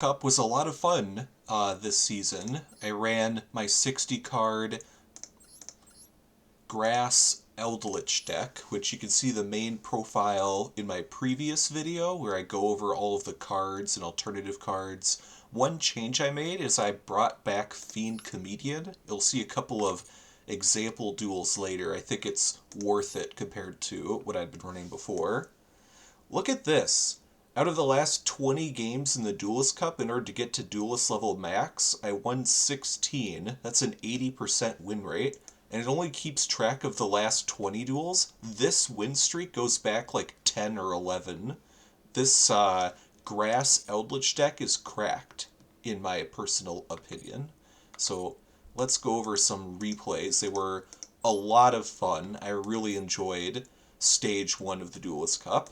Cup was a lot of fun this season. I ran my 60-card Grass Eldlich deck, which you can see the main profile in my previous video where I go over all of the cards and alternative cards. One change I made is I brought back Fiend Comedian. You'll see a couple of example duels later. I think it's worth it compared to what I'd been running before. Look at this. Out of the last 20 games in the Duelist Cup, in order to get to Duelist Level MAX, I won 16. That's an 80% win rate, and it only keeps track of the last 20 duels. This win streak goes back like 10 or 11. This Grass Eldlich deck is cracked, in my personal opinion. So let's go over some replays. They were a lot of fun. I really enjoyed Stage 1 of the Duelist Cup.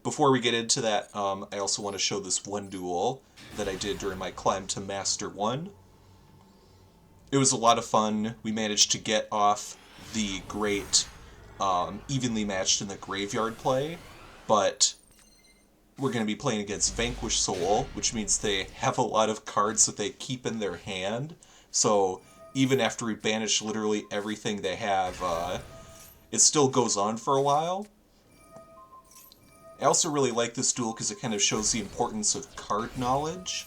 Before we get into that, I also want to show this one duel that I did during my climb to Master 1. It was a lot of fun. We managed to get off the great evenly matched in the graveyard play, but we're going to be playing against Vanquish Soul, which means they have a lot of cards that they keep in their hand. So even after we banish literally everything they have, it still goes on for a while. I also really like this duel because it kind of shows the importance of card knowledge.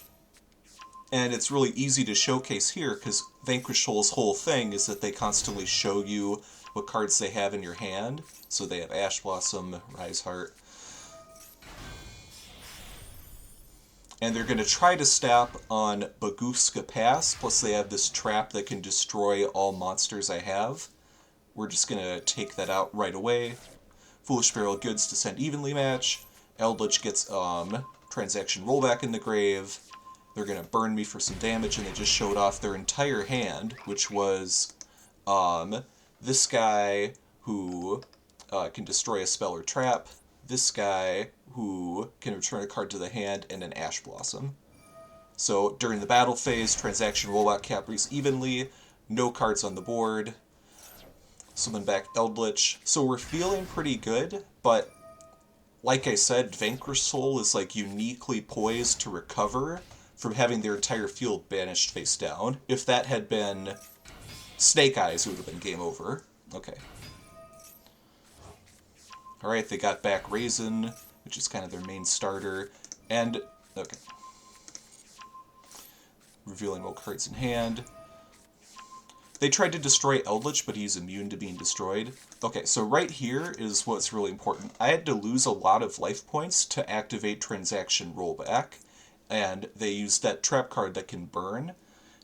And it's really easy to showcase here because Vanquish Soul's whole thing is that they constantly show you what cards they have in your hand. So they have Ash Blossom, Rise Heart. And they're going to try to stop on Bagufska Pass, plus they have this trap that can destroy all monsters I have. We're just going to take that out right away. Foolish Feral Goods to send evenly match. Eldlich gets Transaction Rollback in the grave. They're going to burn me for some damage, and they just showed off their entire hand, which was this guy who can destroy a spell or trap, this guy who can return a card to the hand, and an Ash Blossom. So during the battle phase, Transaction Rollback captures evenly, no cards on the board. Summon back Eldlich. So we're feeling pretty good, but like I said, Vanquish Soul is like uniquely poised to recover from having their entire field banished face down. If that had been Snake Eyes, it would have been game over. Okay. Alright, they got back Raisin, which is kind of their main starter, and, okay. Revealing what cards in hand. They tried to destroy Eldlich, but he's immune to being destroyed. Okay, so right here is what's really important. I had to lose a lot of life points to activate Transaction Rollback, and they used that trap card that can burn.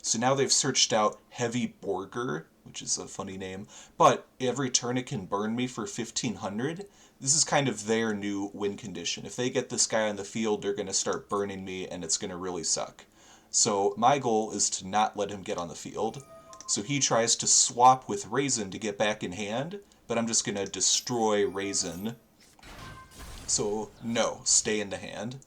So now they've searched out Heavy Borger, which is a funny name, but every turn it can burn me for 1500. This is kind of their new win condition. If they get this guy on the field, they're going to start burning me, and it's going to really suck. So my goal is to not let him get on the field. So he tries to swap with Raisin to get back in hand, but I'm just going to destroy Raisin. So no, stay in the hand.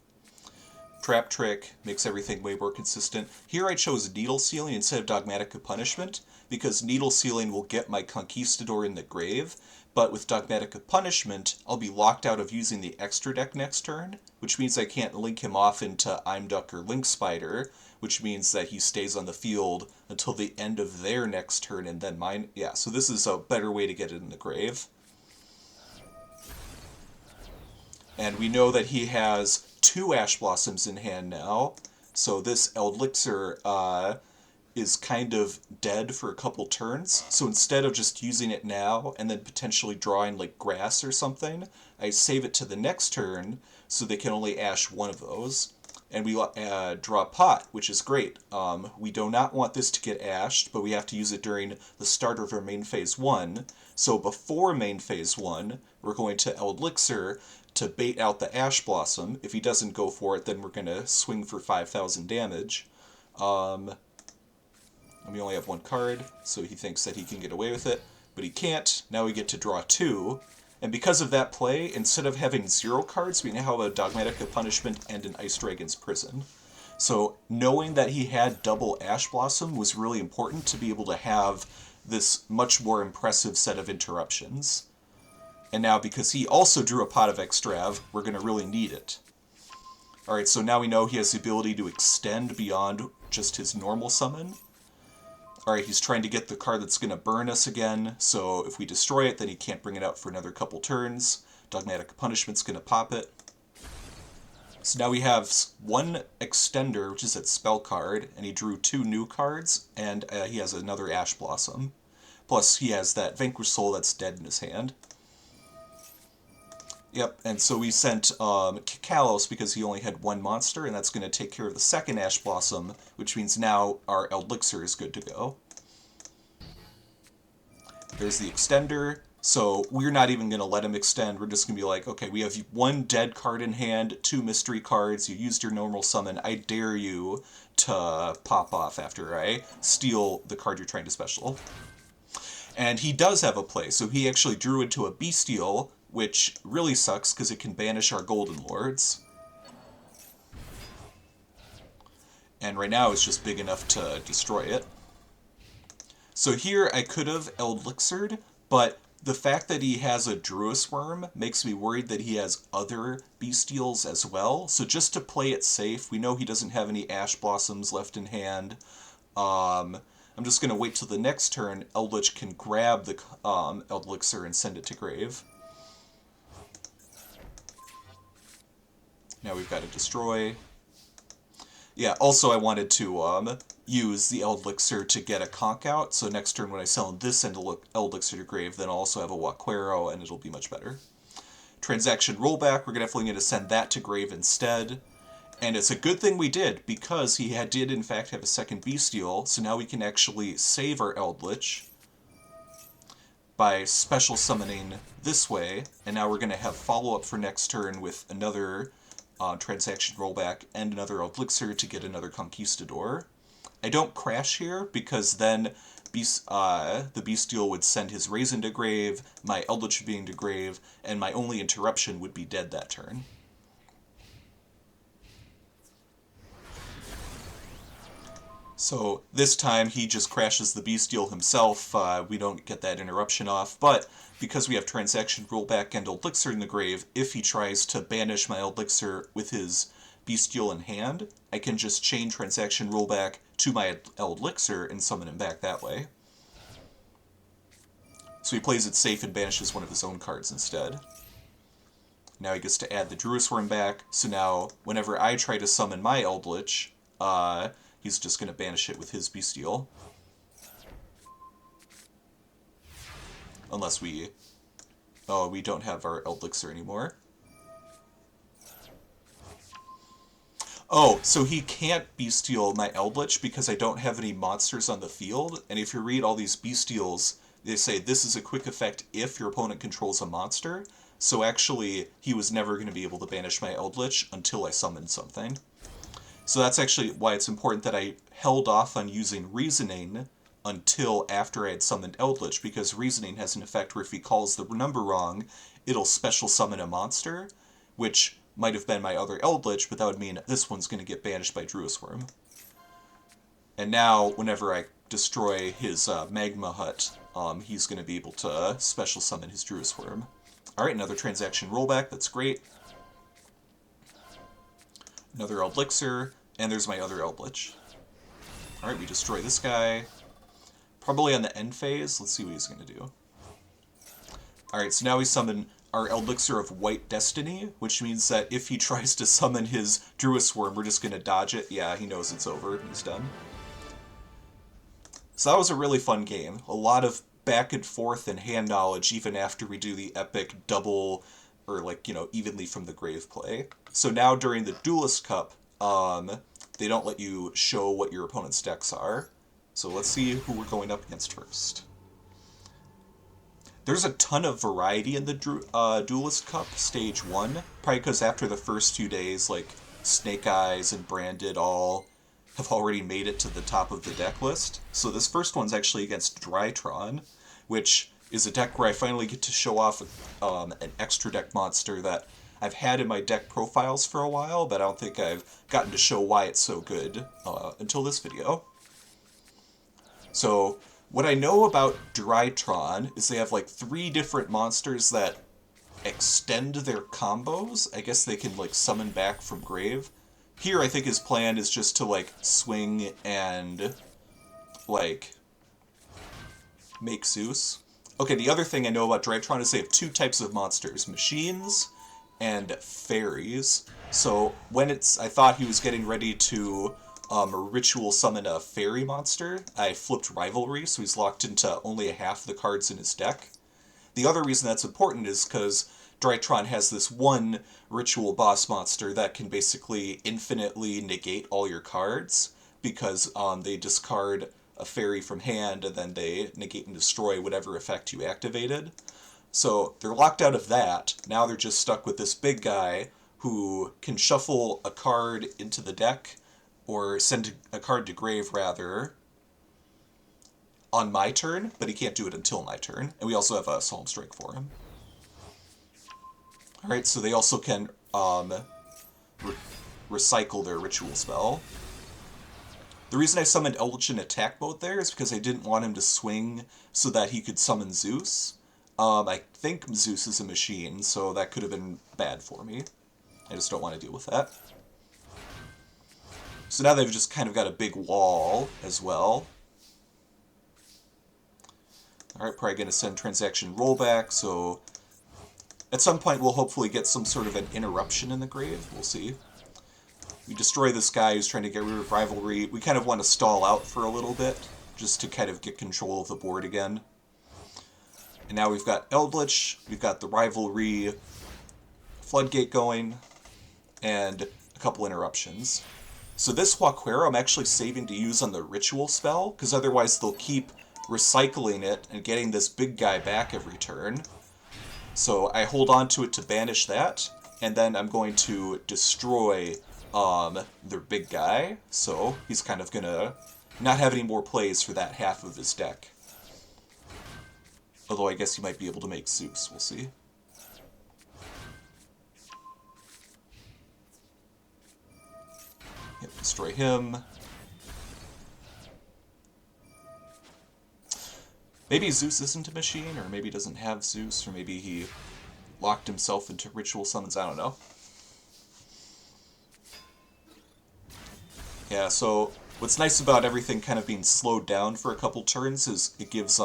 Trap Trick makes everything way more consistent. Here I chose Needle Sealing instead of Dogmatic of Punishment, because Needle Sealing will get my Conquistador in the grave, but with Dogmatic of Punishment, I'll be locked out of using the extra deck next turn, which means I can't link him off into Imduck or Link Spider, which means that he stays on the field until the end of their next turn and then mine. Yeah, so this is a better way to get it in the grave. And we know that he has 2 Ash Blossoms in hand now, so this Elixir is kind of dead for a couple turns. So instead of just using it now and then potentially drawing like grass or something, I save it to the next turn so they can only ash one of those. And we draw Pot, which is great. We do not want this to get ashed, but we have to use it during the start of our main phase 1. So before main phase 1, we're going to Elixir to bait out the Ash Blossom. If he doesn't go for it, then we're going to swing for 5,000 damage. And we only have 1 card, so he thinks that he can get away with it, but he can't. Now we get to draw 2. And because of that play, instead of having 0 cards, we now have a Dogmatic of Punishment and an Ice Dragon's Prison. So knowing that he had double Ash Blossom was really important to be able to have this much more impressive set of interruptions. And now, because he also drew a Pot of Extrav, we're going to really need it. Alright, so now we know he has the ability to extend beyond just his normal summon. Alright, he's trying to get the card that's going to burn us again, so if we destroy it, then he can't bring it out for another couple turns. Dogmatic Punishment's going to pop it. So now we have one Extender, which is that spell card, and he drew 2 new cards, and he has another Ash Blossom. Plus, he has that Vanquish Soul that's dead in his hand. Yep, and so we sent Kalos because he only had 1 monster, and that's going to take care of the second Ash Blossom, which means now our Eldlixir is good to go. There's the Extender, so we're not even going to let him extend. We're just going to be like, okay, we have 1 dead card in hand, 2 mystery cards, you used your normal summon, I dare you to pop off after I steal the card you're trying to special. And he does have a play, so he actually drew into a Bestial, which really sucks because it can banish our Golden Lords. And right now it's just big enough to destroy it. So here I could have Eldlixired, but the fact that he has a Druis Worm makes me worried that he has other Bestials as well. So just to play it safe, we know he doesn't have any Ash Blossoms left in hand. I'm just going to wait till the next turn. Eldlich can grab the Eldlixir and send it to grave. Now we've got to destroy. Yeah, also I wanted to use the Eldlixir to get a Conk out, so next turn when I send this Eldlixir to grave, then I'll also have a Waquero, and it'll be much better. Transaction Rollback, we're definitely going to send that to grave instead. And it's a good thing we did, because he did in fact have a second Bestial, so now we can actually save our Eldlich by special summoning this way, and now we're going to have follow-up for next turn with another Transaction Rollback and another Eldlixir to get another Conquistador. I don't crash here because then the Bestial would send his Raisin to grave, my Eldlich would be into grave, and my only interruption would be dead that turn. So this time he just crashes the Bestial himself, we don't get that interruption off, but because we have Transaction Rollback and Eldlixir in the grave, if he tries to banish my Eldlixir with his Bestial in hand, I can just chain Transaction Rollback to my Eldlixir and summon him back that way. So he plays it safe and banishes one of his own cards instead. Now he gets to add the Druis Worm back, so now whenever I try to summon my Eldlich, he's just going to banish it with his Bestial. Unless we... Oh, we don't have our Eldlixir anymore. Oh, so he can't Bestial my Eldlich because I don't have any monsters on the field. And if you read all these Bestials, they say this is a quick effect if your opponent controls a monster. So actually, he was never going to be able to banish my Eldlich until I summoned something. So that's actually why it's important that I held off on using Reasoning until after I had summoned Eldlich, because Reasoning has an effect where if he calls the number wrong, it'll special summon a monster, which might have been my other Eldlich, but that would mean this one's going to get banished by Druis Worm. And now, whenever I destroy his Magma Hut, he's going to be able to special summon his Druis Worm. Alright, another Transaction Rollback, that's great. Another Eldlixir, and there's my other Eldlich. Alright, we destroy this guy. Probably on the end phase. Let's see what he's going to do. Alright, so now we summon our Eldlixir of White Destiny, which means that if he tries to summon his Druis Worm, we're just going to dodge it. Yeah, he knows it's over. He's done. So that was a really fun game. A lot of back and forth and hand knowledge, even after we do the epic double, or like, you know, evenly from the grave play. So now during the Duelist Cup, they don't let you show what your opponent's decks are. So let's see who we're going up against first. There's a ton of variety in the Duelist Cup, Stage 1. Probably because after the first 2 days, like, Snake Eyes and Branded all have already made it to the top of the deck list. So this first one's actually against Drytron, which is a deck where I finally get to show off an extra deck monster that I've had in my deck profiles for a while, but I don't think I've gotten to show why it's so good until this video. So what I know about Drytron is they have like 3 different monsters that extend their combos. I guess they can like summon back from grave. here I think his plan is just to, like, swing and, like, make Zeus. Okay, the other thing I know about Drytron is they have two types of monsters, machines and fairies. So when I thought he was getting ready to ritual summon a fairy monster, I flipped Rivalry, so he's locked into only a half the cards in his deck. The other reason that's important is because Drytron has this one ritual boss monster that can basically infinitely negate all your cards, because they discard a fairy from hand and then they negate and destroy whatever effect you activated. So they're locked out of that. Now they're just stuck with this big guy who can shuffle a card into the deck, or send a card to grave, rather, on my turn, but he can't do it until my turn. And we also have a Solemn Strike for him. Alright, so they also can recycle their ritual spell. The reason I summoned Eldlich in attack mode there is because I didn't want him to swing so that he could summon Zeus. I think Zeus is a machine, so that could have been bad for me. I just don't want to deal with that. So now they've just kind of got a big wall as well. Alright, probably going to send Transaction Rollback, so at some point we'll hopefully get some sort of an interruption in the grave. We'll see. We destroy this guy who's trying to get rid of Rivalry. We kind of want to stall out for a little bit, just to kind of get control of the board again. And now we've got Eldlich, we've got the Rivalry Floodgate going, and a couple interruptions. So this Huaquero I'm actually saving to use on the ritual spell, because otherwise they'll keep recycling it and getting this big guy back every turn. So I hold on to it to banish that, and then I'm going to destroy their big guy, so he's kind of gonna not have any more plays for that half of his deck. Although I guess he might be able to make Zeus, we'll see. Yep, destroy him. Maybe Zeus isn't a machine, or maybe he doesn't have Zeus, or maybe he locked himself into ritual summons, I don't know. Yeah, so what's nice about everything kind of being slowed down for a couple turns is it gives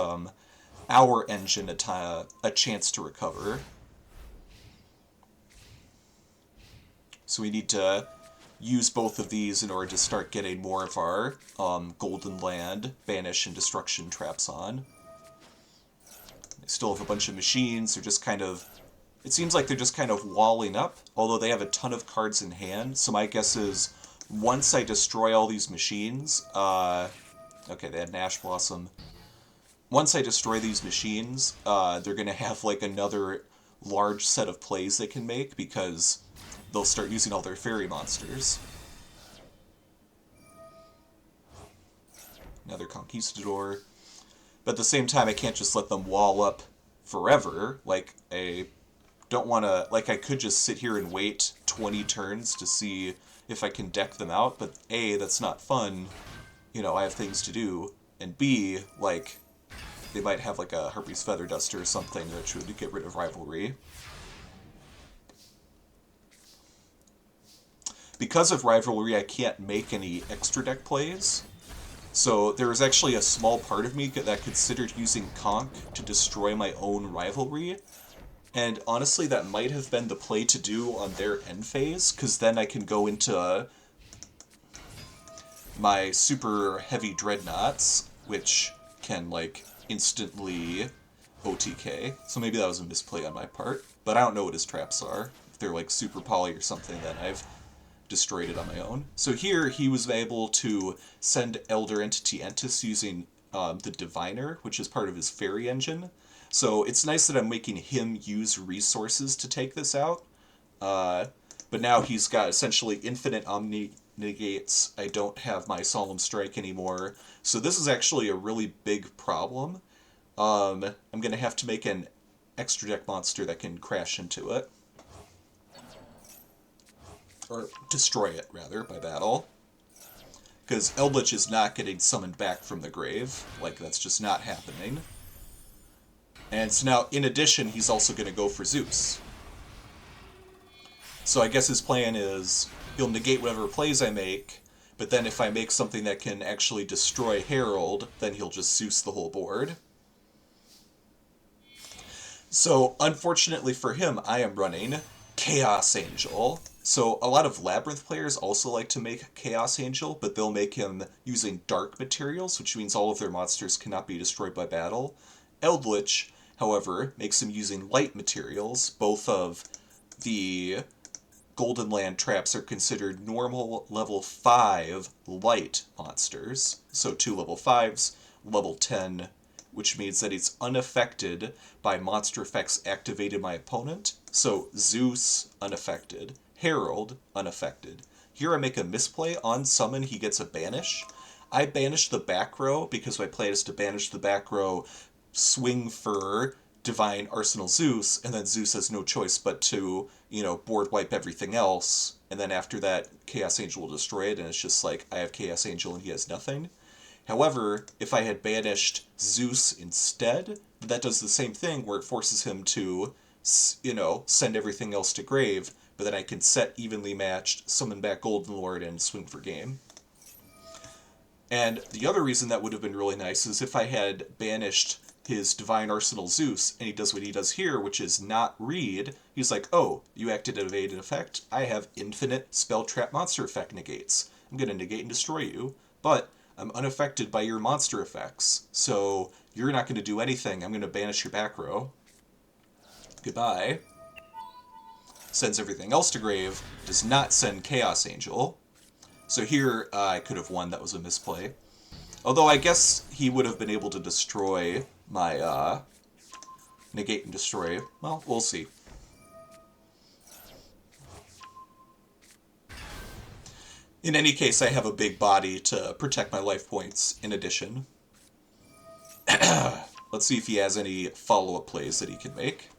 our engine a chance to recover. So we need to use both of these in order to start getting more of our Golden Land, Banish, and Destruction traps on. They still have a bunch of machines. They're just kind of... It seems like they're just kind of walling up, although they have a ton of cards in hand. So my guess is, once I destroy all these machines... okay, they had an Ash Blossom. Once I destroy these machines, they're going to have like another large set of plays they can make, because they'll start using all their fairy monsters. Another Conquistador. But at the same time, I can't just let them wall up forever. Like, I don't want to... Like, I could just sit here and wait 20 turns to see if I can deck them out, but A, that's not fun. You know, I have things to do. And B, like, they might have like a Harpy's Feather Duster or something that should get rid of Rivalry. Because of Rivalry, I can't make any extra deck plays. So there was actually a small part of me that considered using Conch to destroy my own Rivalry. And honestly, that might have been the play to do on their end phase, because then I can go into my super heavy Dreadnoughts, which can, like, instantly OTK. So maybe that was a misplay on my part. But I don't know what his traps are. If they're, like, super poly or something, then I've destroyed it on my own. So here, he was able to send Elder Entity Entis using the Diviner, which is part of his Fairy engine. So it's nice that I'm making him use resources to take this out. But now he's got essentially infinite Omni Negates. I don't have my Solemn Strike anymore. So this is actually a really big problem. I'm going to have to make an extra deck monster that can crash into it. Or destroy it, rather, by battle. Because Eldlich is not getting summoned back from the grave. Like, that's just not happening. And so now, in addition, he's also going to go for Zeus. So I guess his plan is he'll negate whatever plays I make, but then if I make something that can actually destroy Herald, then he'll just Zeus the whole board. So, unfortunately for him, I am running Chaos Angel. So, a lot of Labyrinth players also like to make Chaos Angel, but they'll make him using dark materials, which means all of their monsters cannot be destroyed by battle. Eldlich, however, makes him using light materials. Both of the Golden Land traps are considered normal level 5 light monsters. So 2 level 5s, level 10, which means that he's unaffected by monster effects activated by opponent. So Zeus, unaffected. Herald, unaffected. Here I make a misplay. On summon, he gets a banish. I banish the back row because my plan is to banish the back row, swing for Divine Arsenal Zeus, and then Zeus has no choice but to, board wipe everything else, and then after that, Chaos Angel will destroy it, and it's just like, I have Chaos Angel and he has nothing. However, if I had banished Zeus instead, that does the same thing where it forces him to, send everything else to grave, but then I can set evenly matched, summon back Golden Lord, and swing for game. And the other reason that would have been really nice is if I had banished his Divine Arsenal Zeus, and he does what he does here, which is not read. He's like, oh, you acted an evade effect. I have infinite spell trap monster effect negates. I'm going to negate and destroy you, but I'm unaffected by your monster effects, so you're not going to do anything. I'm going to banish your back row. Goodbye. Sends everything else to grave, does not send Chaos Angel. So here, I could have won. That was a misplay. Although I guess he would have been able to destroy my, negate and destroy. Well, we'll see. In any case, I have a big body to protect my life points in addition. Let's see if he has any follow-up plays that he can make.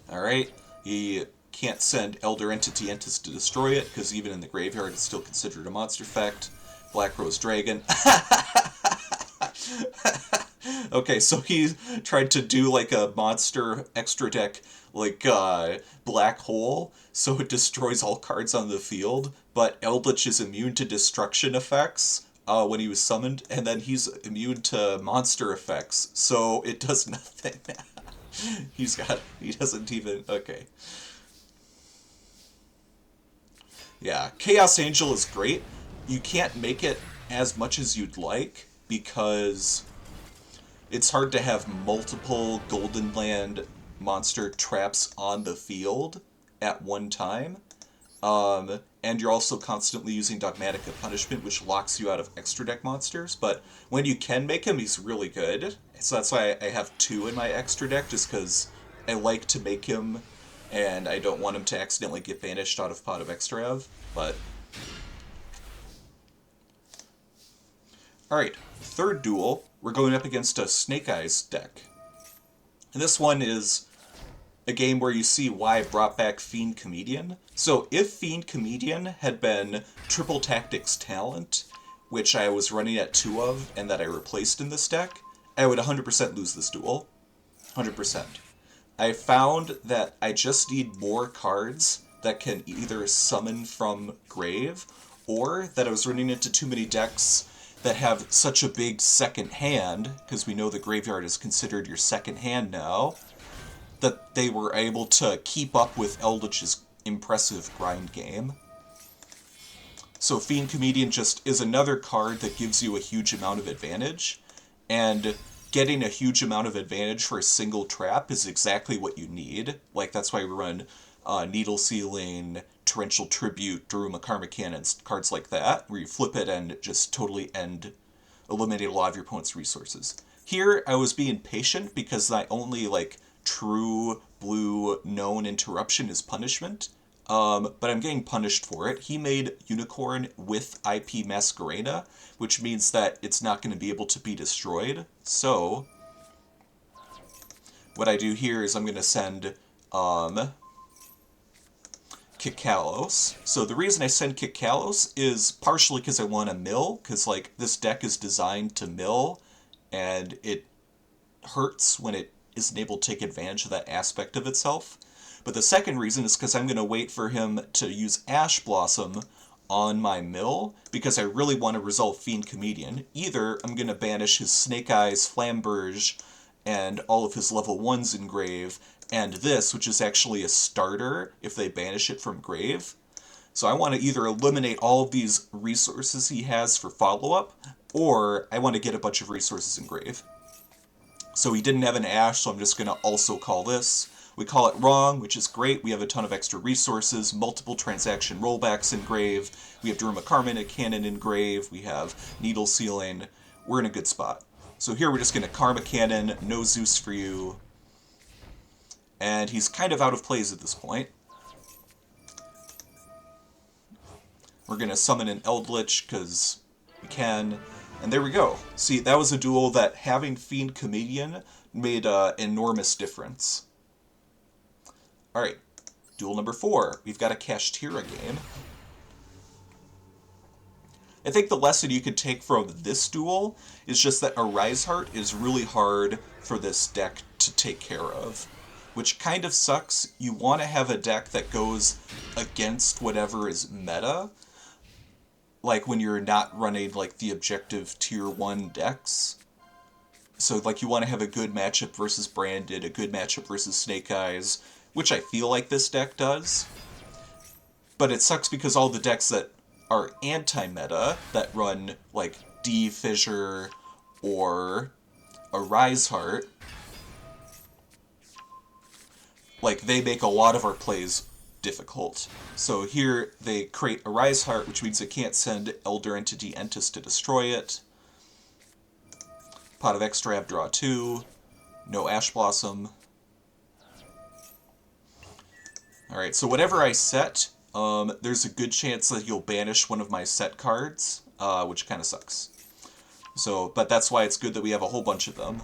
Alright, he can't send Elder Entity Entis to destroy it, because even in the graveyard it's still considered a monster effect. Black Rose Dragon. Okay, so he tried to do like a monster extra deck, like Black Hole, so it destroys all cards on the field, but Eldlich is immune to destruction effects when he was summoned, and then he's immune to monster effects, so it does nothing. He doesn't even, okay. Yeah, Chaos Angel is great. You can't make it as much as you'd like, because it's hard to have multiple Golden Land monster traps on the field at one time. And you're also constantly using Dogmatic of Punishment, which locks you out of extra deck monsters. But when you can make him, he's really good. So that's why I have 2 in my extra deck, just because I like to make him, and I don't want him to accidentally get banished out of Pot of Extrav. But alright, third duel, we're going up against a Snake Eyes deck. And this one is a game where you see why I brought back Fiend Comedian. So if Fiend Comedian had been Triple Tactics Talent, which I was running at 2 of, and that I replaced in this deck, I would 100% lose this duel. 100%. I found that I just need more cards that can either summon from grave, or that I was running into too many decks that have such a big second hand, because we know the graveyard is considered your second hand now, that they were able to keep up with Eldlich's impressive grind game. So Fiend Comedian just is another card that gives you a huge amount of advantage, and getting a huge amount of advantage for a single trap is exactly what you need. Like, that's why we run Needle Sealing, Torrential Tribute, Daruma Karma Cannons, cards like that, where you flip it and just totally eliminate a lot of your opponent's resources. Here, I was being patient because my only, true blue known interruption is Punishment. But I'm getting punished for it. He made Unicorn with IP Masquerena, which means that it's not going to be able to be destroyed. So, what I do here is I'm going to send Kikalos. So the reason I send Kikalos is partially because I want to mill, because this deck is designed to mill, and it hurts when it isn't able to take advantage of that aspect of itself. But the second reason is because I'm going to wait for him to use Ash Blossom on my mill, because I really want to resolve Fiend Comedian. Either I'm going to banish his Snake Eyes, Flamberge, and all of his level 1s in grave, and this, which is actually a starter if they banish it from grave. So I want to either eliminate all of these resources he has for follow-up, or I want to get a bunch of resources in grave. So he didn't have an Ash, so I'm just going to also call this. We call it wrong, which is great. We have a ton of extra resources, multiple transaction rollbacks in grave. We have Daruma Carmen, a cannon in grave. We have Needle Sealing. We're in a good spot. So here we're just going to Karma Cannon, no Zeus for you. And he's kind of out of plays at this point. We're going to summon an Eldlich, because we can. And there we go. See, that was a duel that having Fiend Comedian made an enormous difference. Alright, duel number 4. We've got a Kashtira game. I think the lesson you could take from this duel is just that Arise Heart is really hard for this deck to take care of. Which kind of sucks. You want to have a deck that goes against whatever is meta. Like when you're not running like the objective tier 1 decks. So like you want to have a good matchup versus Branded, a good matchup versus Snake Eyes, which I feel like this deck does. But it sucks because all the decks that are anti-meta, that run like D-Fissure or Arise Heart, like they make a lot of our plays difficult. So here they create Arise Heart, which means they can't send Elder Entity Entis to destroy it. Pot of Extrab, draw 2. No Ash Blossom. Alright, so whatever I set, there's a good chance that he'll banish one of my set cards, which kind of sucks. So, but that's why it's good that we have a whole bunch of them.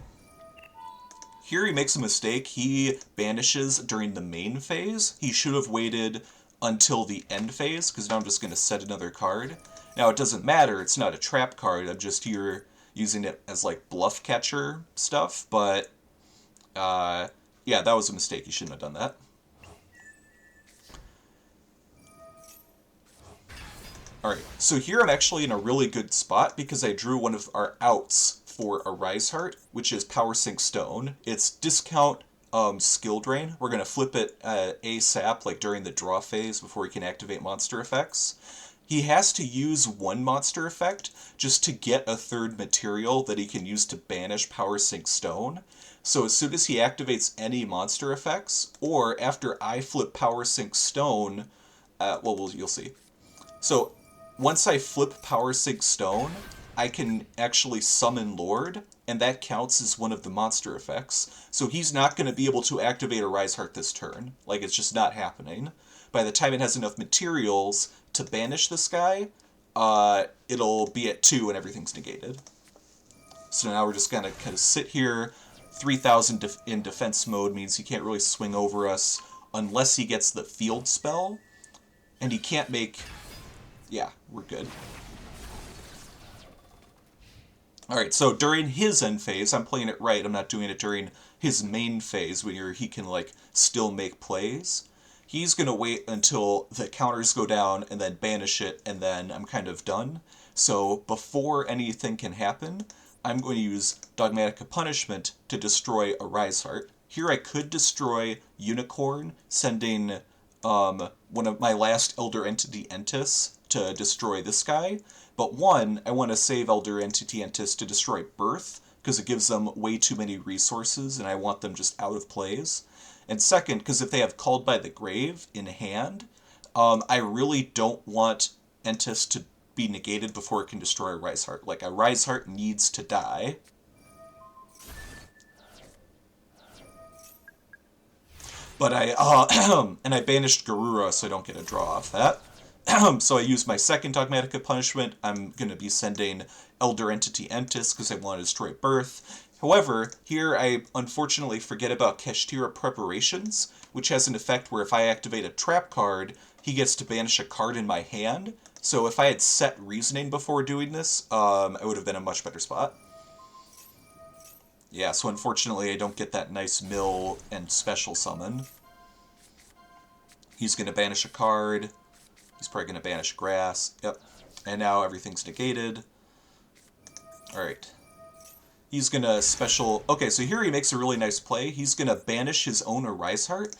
Here he makes a mistake. He banishes during the main phase. He should have waited until the end phase, because now I'm just going to set another card. Now, it doesn't matter. It's not a trap card. I'm just here using it as, like, bluff catcher stuff. But, yeah, that was a mistake. He shouldn't have done that. Alright, so here I'm actually in a really good spot because I drew one of our outs for Arise Heart, which is Power Sink Stone. It's discount skill drain. We're going to flip it ASAP, like during the draw phase before he can activate monster effects. He has to use one monster effect just to get a third material that he can use to banish Power Sink Stone. So as soon as he activates any monster effects, or after I flip Power Sink Stone, well, you'll see. So once I flip Power Sink Stone, I can actually summon Lord, and that counts as one of the monster effects. So he's not going to be able to activate Arise Heart this turn. Like, it's just not happening. By the time it has enough materials to banish this guy, it'll be at 2 and everything's negated. So now we're just going to kind of sit here. 3,000 in defense mode means he can't really swing over us unless he gets the field spell. And he can't make... Yeah, we're good. Alright, so during his end phase, I'm playing it right, I'm not doing it during his main phase where he can, like, still make plays. He's going to wait until the counters go down and then banish it, and then I'm kind of done. So before anything can happen, I'm going to use Dogmatica Punishment to destroy Arise Heart. Here I could destroy Unicorn, sending one of my last Elder Entity Entis to destroy this guy. But one, I want to save Elder Entity Entis to destroy Birth, because it gives them way too many resources, and I want them just out of plays. And second, because if they have Called by the Grave in hand, I really don't want Entis to be negated before it can destroy Arise Heart. Like, Arise Heart needs to die. But and I banished Garura, so I don't get a draw off that. So I use my second Dogmatica Punishment. I'm going to be sending Elder Entity Entis because I want to destroy Birth. However, here I unfortunately forget about Kashtira Preparations, which has an effect where if I activate a trap card, he gets to banish a card in my hand. So if I had set Reasoning before doing this, I would have been in a much better spot. Yeah, so unfortunately I don't get that nice mill and special summon. He's going to banish a card. He's probably going to banish grass. Yep. And now everything's negated. Alright. He's going to special... Okay, so here he makes a really nice play. He's going to banish his own Arise Heart,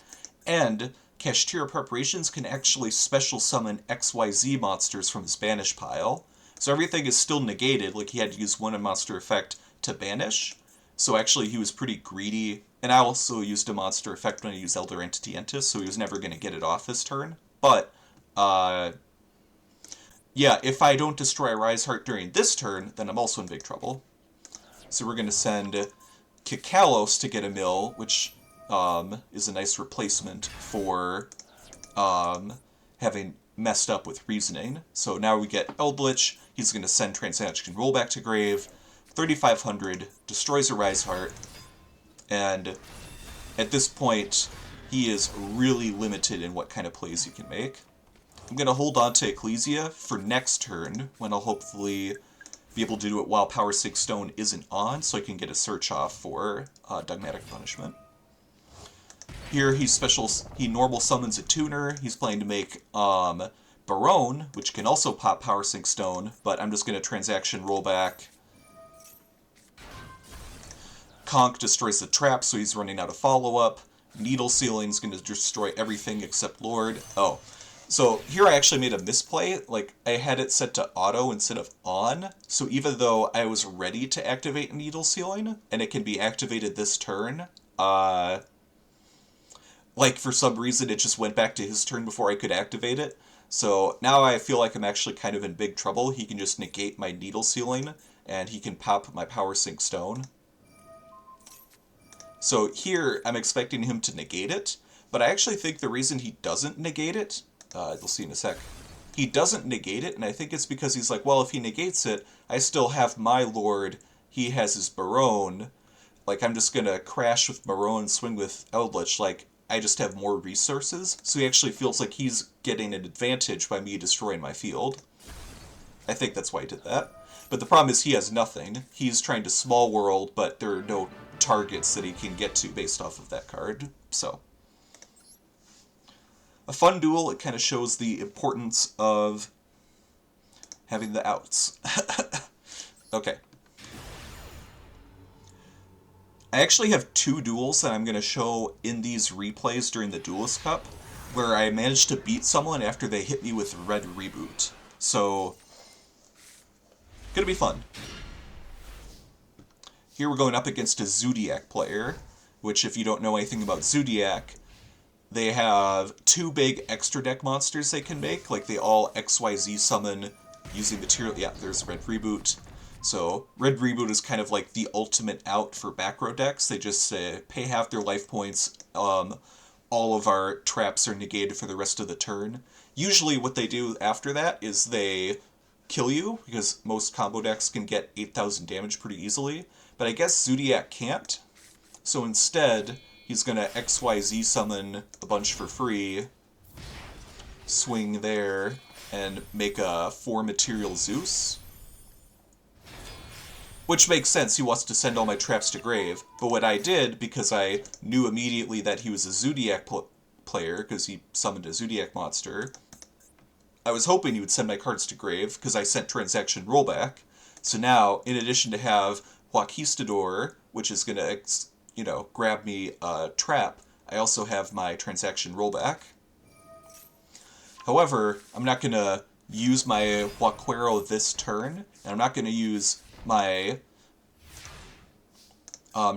and Kashtira Preparations can actually special summon XYZ monsters from his banish pile. So everything is still negated, like he had to use one monster effect to banish. So actually he was pretty greedy. And I also used a monster effect when I used Elder Entity Entis, so he was never going to get it off this turn. But, yeah, if I don't destroy Arise Heart during this turn, then I'm also in big trouble. So we're going to send Kikalos to get a mill, which is a nice replacement for having messed up with reasoning. So now we get Eldlich. He's going to send Transaction Rollback to grave. 3,500, destroys Arise Heart, and at this point, he is really limited in what kind of plays you can make. I'm going to hold on to Ecclesia for next turn, when I'll hopefully be able to do it while Power Sink Stone isn't on, so I can get a search off for Dogmatic Punishment. Here he normal summons a tuner. He's planning to make Barone, which can also pop Power Sink Stone, but I'm just going to Transaction Rollback. Conk destroys the trap, so he's running out of follow-up. Needle Sealing's going to destroy everything except Lord. Oh, so here I actually made a misplay. Like, I had it set to auto instead of on, so even though I was ready to activate Needle Sealing, and it can be activated this turn, like, for some reason it just went back to his turn before I could activate it. So now I feel like I'm actually kind of in big trouble. He can just negate my Needle Sealing, and he can pop my Power Sink Stone. So here, I'm expecting him to negate it, but I actually think the reason he doesn't negate it, you'll see in a sec, he doesn't negate it, and I think it's because he's like, well, if he negates it, I still have my Lord, he has his Barone, like, I'm just gonna crash with Barone, swing with Eldlich, like, I just have more resources, so he actually feels like he's getting an advantage by me destroying my field. I think that's why he did that. But the problem is he has nothing. He's trying to small world, but there are no targets that he can get to based off of that card. So, a fun duel. It kind of shows the importance of having the outs. Okay. I actually have two duels that I'm going to show in these replays during the Duelist Cup, where I managed to beat someone after they hit me with Red Reboot. So, gonna be fun. Here we're going up against a Zoodiac player, which if you don't know anything about Zoodiac, they have two big extra deck monsters they can make, like they all XYZ summon using material. Yeah, there's Red Reboot. So Red Reboot is kind of like the ultimate out for back row decks. They just pay half their life points, all of our traps are negated for the rest of the turn. Usually what they do after that is they kill you, because most combo decks can get 8,000 damage pretty easily, but I guess Zoodiac can't. So instead, he's going to XYZ summon a bunch for free, swing there, and make a 4-material Zeus. Which makes sense, he wants to send all my traps to grave, but what I did, because I knew immediately that he was a Zoodiac player, because he summoned a Zoodiac monster, I was hoping he would send my cards to grave, because I sent Transaction Rollback. So now, in addition to have Conquistador, which is going to, grab me a trap, I also have my Transaction Rollback. However, I'm not going to use my Huaquero this turn, and I'm not going to use my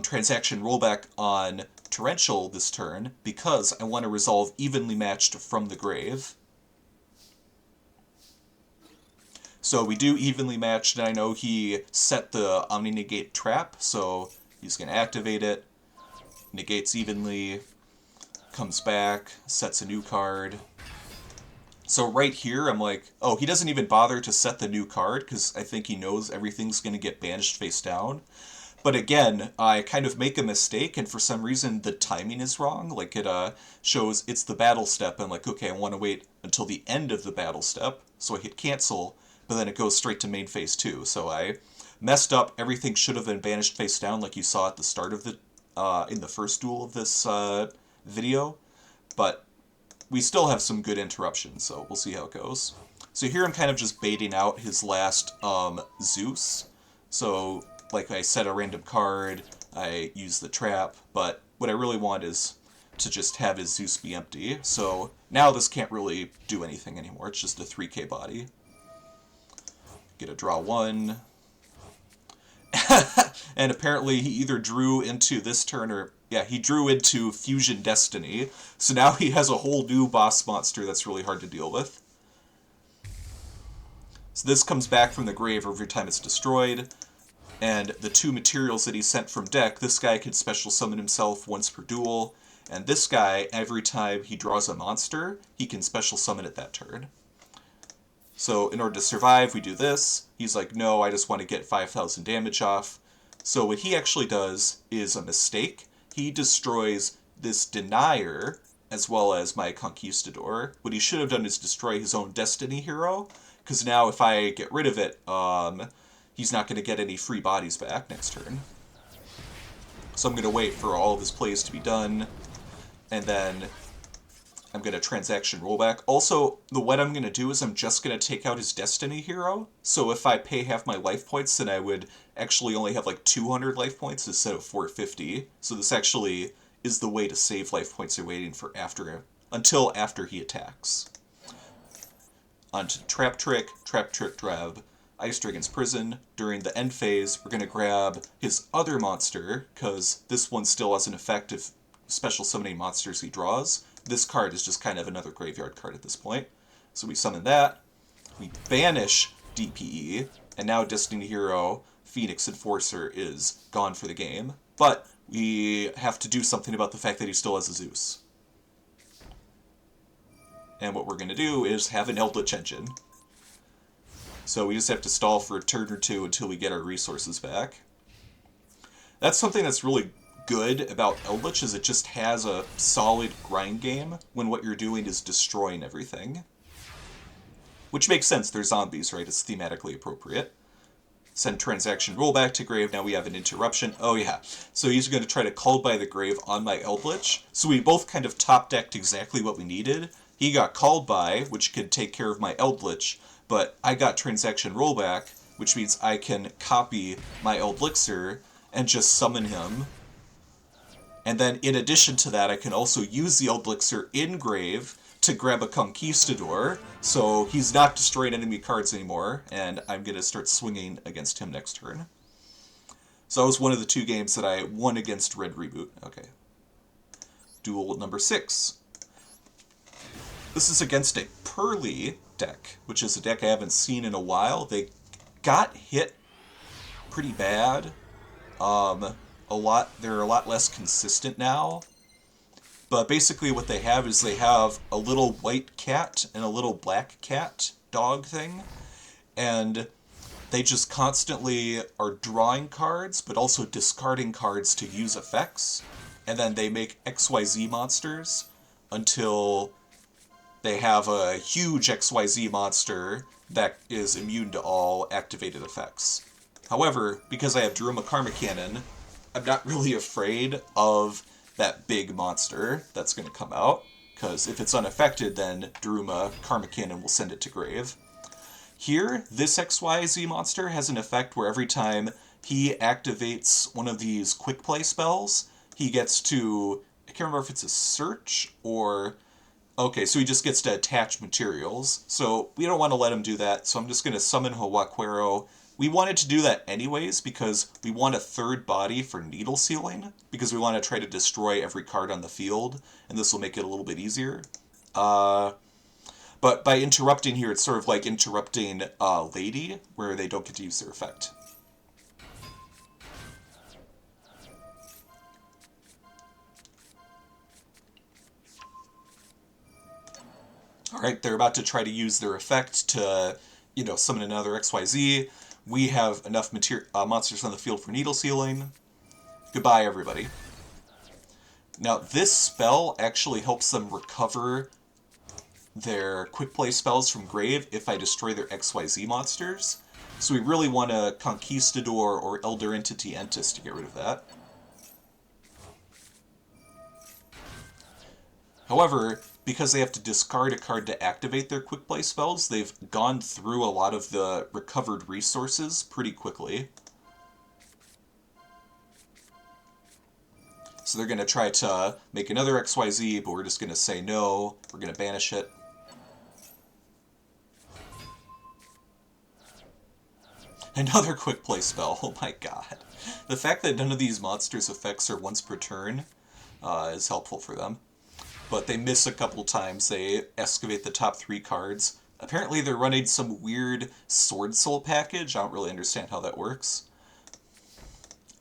Transaction Rollback on Torrential this turn, because I want to resolve Evenly Matched from the grave. So we do Evenly Matched, and I know he set the Omni-Negate trap, so he's going to activate it, negates evenly, comes back, sets a new card. So right here, I'm like, oh, he doesn't even bother to set the new card, because I think he knows everything's going to get banished face down. But again, I kind of make a mistake, and for some reason the timing is wrong. Like, it shows it's the battle step, I'm like, okay, I want to wait until the end of the battle step, so I hit cancel, but then it goes straight to main phase 2. So I messed up. Everything should have been banished face down, like you saw at the start of the in the first duel of this video. But we still have some good interruptions, so we'll see how it goes. So here I'm kind of just baiting out his last Zeus. So, like, I set a random card, I use the trap, but what I really want is to just have his Zeus be empty. So now this can't really do anything anymore, it's just a 3k body. Get a draw 1. And apparently he either drew into this turn or... yeah, he drew into Fusion Destiny. So now he has a whole new boss monster that's really hard to deal with. So this comes back from the grave every time it's destroyed. And the 2 materials that he sent from deck, this guy can special summon himself once per duel. And this guy, every time he draws a monster, he can special summon it that turn. So in order to survive, we do this. He's like, no, I just want to get 5,000 damage off. So what he actually does is a mistake. He destroys this Denier, as well as my Conquistador. What he should have done is destroy his own Destiny hero, because now if I get rid of it, he's not going to get any free bodies back next turn. So I'm going to wait for all of his plays to be done, and then I'm going to Transaction Rollback. Also, what I'm going to do is I'm just going to take out his Destiny hero. So if I pay half my life points, then I would actually only have like 200 life points instead of 450. So this actually is the way to save life points you're waiting for until after he attacks. On to Trap Trick Drab, Ice Dragon's Prison. During the end phase, we're going to grab his other monster, because this one still has an effect of special summoning monsters he draws. This card is just kind of another graveyard card at this point. So we summon that, we banish DPE, and now Destiny Hero, Phoenix Enforcer is gone for the game. But we have to do something about the fact that he still has a Zeus. And what we're going to do is have an Eldlich engine. So we just have to stall for a turn or two until we get our resources back. That's something that's really good about Eldlich, is it just has a solid grind game when what you're doing is destroying everything. Which makes sense, they're zombies, right? It's thematically appropriate. Send Transaction Rollback to grave, now we have an interruption. Oh yeah, so he's going to try to Call by the Grave on my Eldlich. So we both kind of top-decked exactly what we needed. He got Called by, which could take care of my Eldlich, but I got Transaction Rollback, which means I can copy my Eldlixir and just summon him. And then in addition to that, I can also use the Eldlixir in grave to grab a Conquistador, so he's not destroying enemy cards anymore, and I'm going to start swinging against him next turn. So that was one of the 2 games that I won against Red Reboot. Okay. Duel number 6. This is against a Purrelly deck, which is a deck I haven't seen in a while. They got hit pretty bad. They're a lot less consistent now. But basically what they have is they have a little white cat and a little black cat dog thing. And they just constantly are drawing cards, but also discarding cards to use effects. And then they make XYZ monsters until they have a huge XYZ monster that is immune to all activated effects. However, because I have Daruma Karma Cannon, I'm not really afraid of that big monster that's going to come out, because if it's unaffected, then Daruma Karma Cannon will send it to grave. Here, this XYZ monster has an effect where every time he activates one of these quick play spells, he gets to, I can't remember if it's a search or... okay, so he just gets to attach materials. So we don't want to let him do that, so I'm just going to summon Hawaquero. We wanted to do that anyways because we want a 3rd body for needle sealing, because we want to try to destroy every card on the field, and this will make it a little bit easier. But by interrupting here, it's sort of like interrupting Lady, where they don't get to use their effect. Alright, they're about to try to use their effect to, summon another XYZ. We have enough monsters on the field for needle sealing. Goodbye, everybody. Now, this spell actually helps them recover their quick play spells from grave if I destroy their XYZ monsters. So we really want a Conquistador or Elder Entity Entis to get rid of that. However, because they have to discard a card to activate their quick play spells, they've gone through a lot of the recovered resources pretty quickly. So they're going to try to make another XYZ, but we're just going to say no. We're going to banish it. Another quick play spell. Oh my god. The fact that none of these monsters' effects are once per turn is helpful for them. But they miss a couple times. They excavate the top 3 cards. Apparently they're running some weird Sword Soul package. I don't really understand how that works.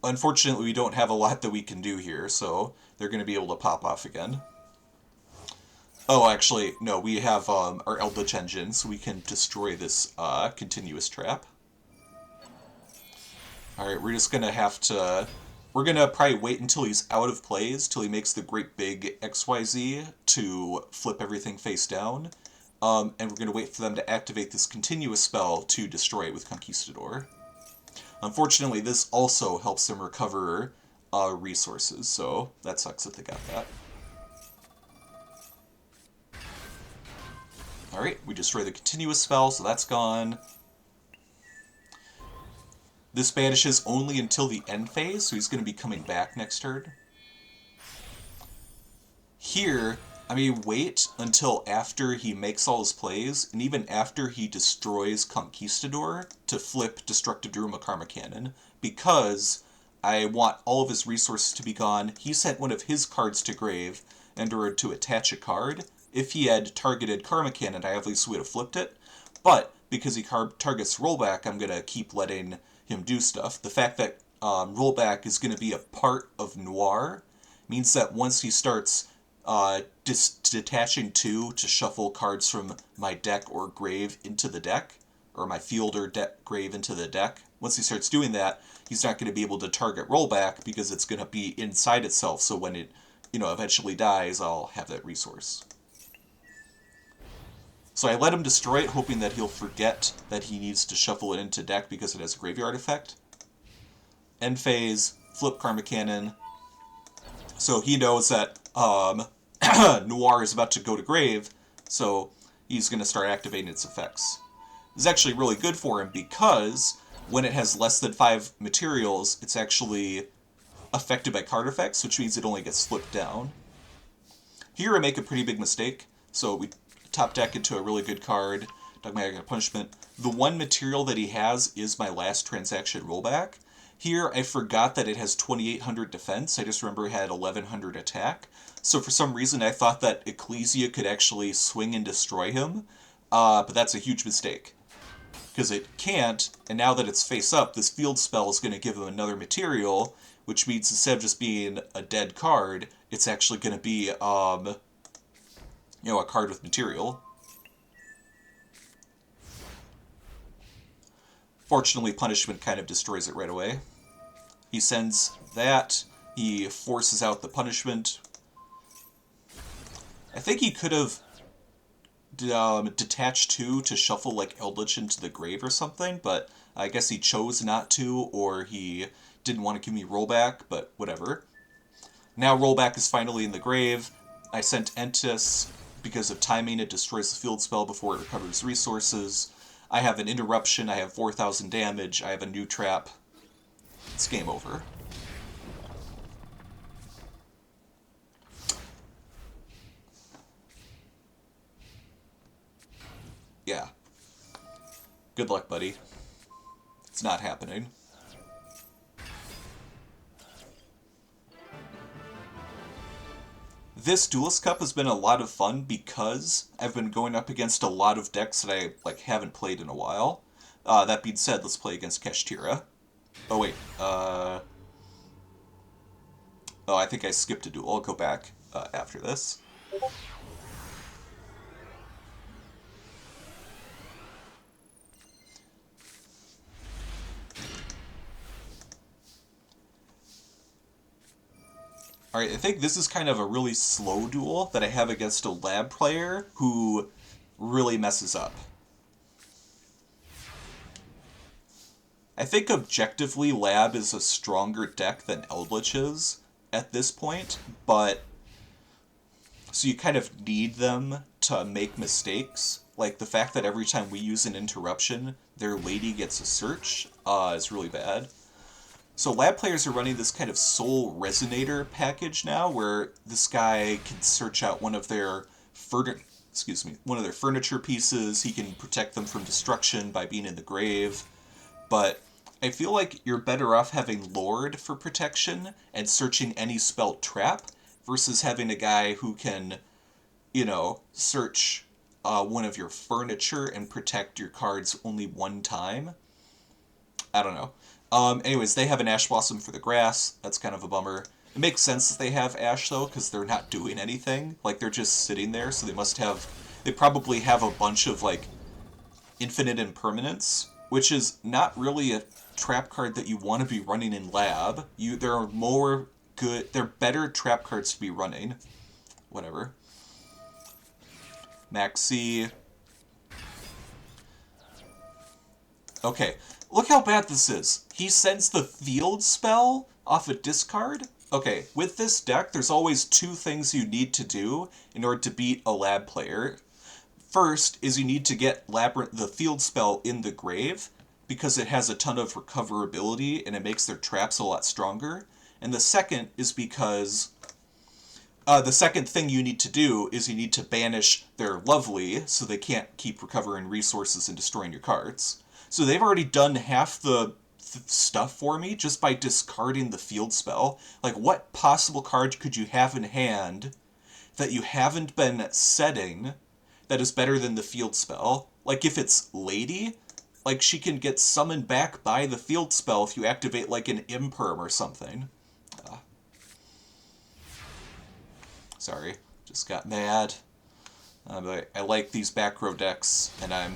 Unfortunately, we don't have a lot that we can do here, so they're going to be able to pop off again. Oh, actually, no, we have our Eldlich engine, so we can destroy this continuous trap. Alright, we're just going to have to... We're going to probably wait until he's out of plays, till he makes the great big XYZ to flip everything face down. And we're going to wait for them to activate this continuous spell to destroy it with Conquistador. Unfortunately, this also helps them recover resources, so that sucks that they got that. Alright, we destroy the continuous spell, so that's gone. This banishes only until the end phase, so he's going to be coming back next turn. Here, I mean, wait until after he makes all his plays, and even after he destroys Conquistador, to flip Destructive Daruma Karma Cannon, because I want all of his resources to be gone. He sent one of his cards to grave in order to attach a card. If he had targeted Karma Cannon, I obviously would have flipped it, but because he targets Rollback, I'm going to keep letting him do stuff. The fact that Rollback is going to be a part of Noir means that once he starts detaching 2 to shuffle cards from my deck or grave into the deck, or my field or grave into the deck, once he starts doing that, he's not going to be able to target Rollback because it's going to be inside itself, so when it eventually dies, I'll have that resource. So I let him destroy it, hoping that he'll forget that he needs to shuffle it into deck because it has a graveyard effect. End phase, flip Karma Cannon. So he knows that Noir is about to go to grave, so he's going to start activating its effects. This is actually really good for him because when it has less than 5 materials, it's actually affected by card effects, which means it only gets flipped down. Here I make a pretty big mistake, so we top deck into a really good card, Dogmatic Punishment. The one material that he has is my last Transaction Rollback. Here, I forgot that it has 2,800 defense. I just remember it had 1,100 attack. So for some reason, I thought that Ecclesia could actually swing and destroy him, but that's a huge mistake. Because it can't, and now that it's face up, this field spell is going to give him another material, which means instead of just being a dead card, it's actually going to be a card with material. Fortunately, Punishment kind of destroys it right away. He sends that. He forces out the Punishment. I think he could have detached 2 to shuffle like Eldlich into the grave or something, but I guess he chose not to, or he didn't want to give me Rollback, but whatever. Now Rollback is finally in the grave. I sent Entis. Because of timing, it destroys the field spell before it recovers resources. I have an interruption, I have 4,000 damage, I have a new trap. It's game over. Yeah. Good luck, buddy. It's not happening. This Duelist Cup has been a lot of fun because I've been going up against a lot of decks that I haven't played in a while. That being said, let's play against Kashtira. Oh wait, oh, I think I skipped a duel. I'll go back after this. Alright, I think this is kind of a really slow duel that I have against a lab player who really messes up. I think objectively Lab is a stronger deck than Eldlich is at this point, but So you kind of need them to make mistakes. Like the fact that every time we use an interruption, their lady gets a search is really bad. So lab players are running this kind of soul resonator package now, where this guy can search out one of their furniture pieces. He can protect them from destruction by being in the grave. But I feel like you're better off having Lord for protection and searching any spell trap versus having a guy who can, search one of your furniture and protect your cards only one time. I don't know. Anyways, they have an Ash Blossom for the grass. That's kind of a bummer. It makes sense that they have Ash, though, because they're not doing anything. Like, they're just sitting there, so they probably have a bunch of, like, infinite impermanence, which is not really a trap card that you want to be running in lab. They're better trap cards to be running. Whatever. Maxi. Okay, look how bad this is. He sends the field spell off a discard. Okay, with this deck, there's always two things you need to do in order to beat a lab player. First is you need to get the field spell in the grave, because it has a ton of recoverability and it makes their traps a lot stronger. And the second is because the second thing you need to do is you need to banish their lovely so they can't keep recovering resources and destroying your cards. So they've already done half the stuff for me just by discarding the field spell. Like, what possible card could you have in hand that you haven't been setting that is better than the field spell? Like, if it's Lady, like, she can get summoned back by the field spell if you activate, like, an Imperm or something. Sorry, just got mad. But I like these back row decks, and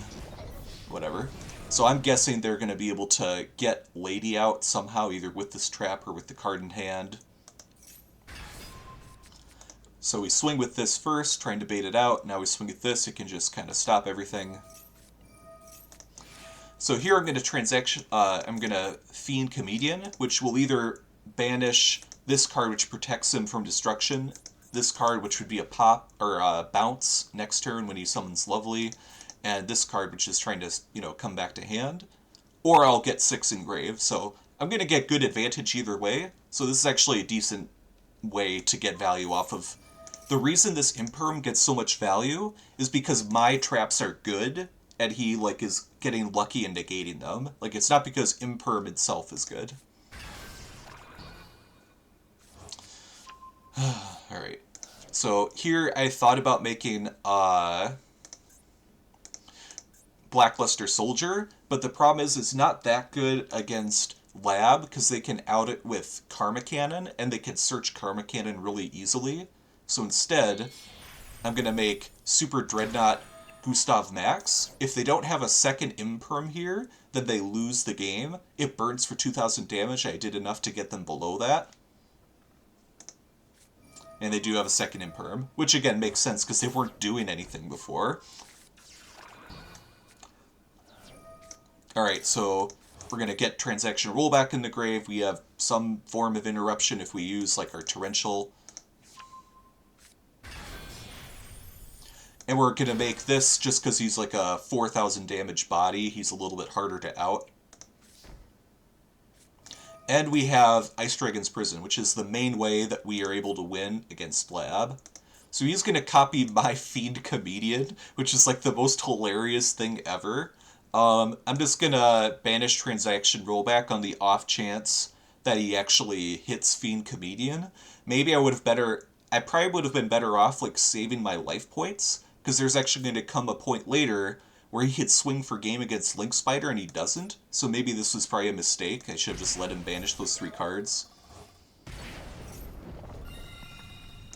whatever. So I'm guessing they're going to be able to get Lady out somehow, either with this trap or with the card in hand. So we swing with this first, trying to bait it out. Now we swing with this, it can just kind of stop everything. So here I'm going to Fiend Comedian, which will either banish this card, which protects him from destruction, this card, which would be a pop or a bounce next turn when he summons Lovely, and this card, which is trying to, come back to hand, or I'll get 6 engraved. So I'm going to get good advantage either way. So this is actually a decent way to get value off of. The reason this Imperm gets so much value is because my traps are good, and he, is getting lucky and negating them. Like, it's not because Imperm itself is good. Alright. So here I thought about making Blackluster Soldier, but the problem is it's not that good against Lab, because they can out it with Karma Cannon, and they can search Karma Cannon really easily. So instead, I'm going to make Super Dreadnought Gustav Max. If they don't have a second Imperm here, then they lose the game. It burns for 2,000 damage. I did enough to get them below that. And they do have a second Imperm, which again makes sense because they weren't doing anything before. Alright, so we're going to get Transaction Rollback in the grave. We have some form of interruption if we use our Torrential. And we're going to make this, just because he's a 4,000 damage body, he's a little bit harder to out. And we have Ice Dragon's Prison, which is the main way that we are able to win against Lab. So he's going to copy my Fiend Comedian, which is the most hilarious thing ever. I'm just going to banish Transaction Rollback on the off chance that he actually hits Fiend Comedian. Maybe I probably would have been better off saving my life points, because there's actually going to come a point later where he could swing for game against Link Spider and he doesn't. So maybe this was probably a mistake. I should have just let him banish those 3 cards.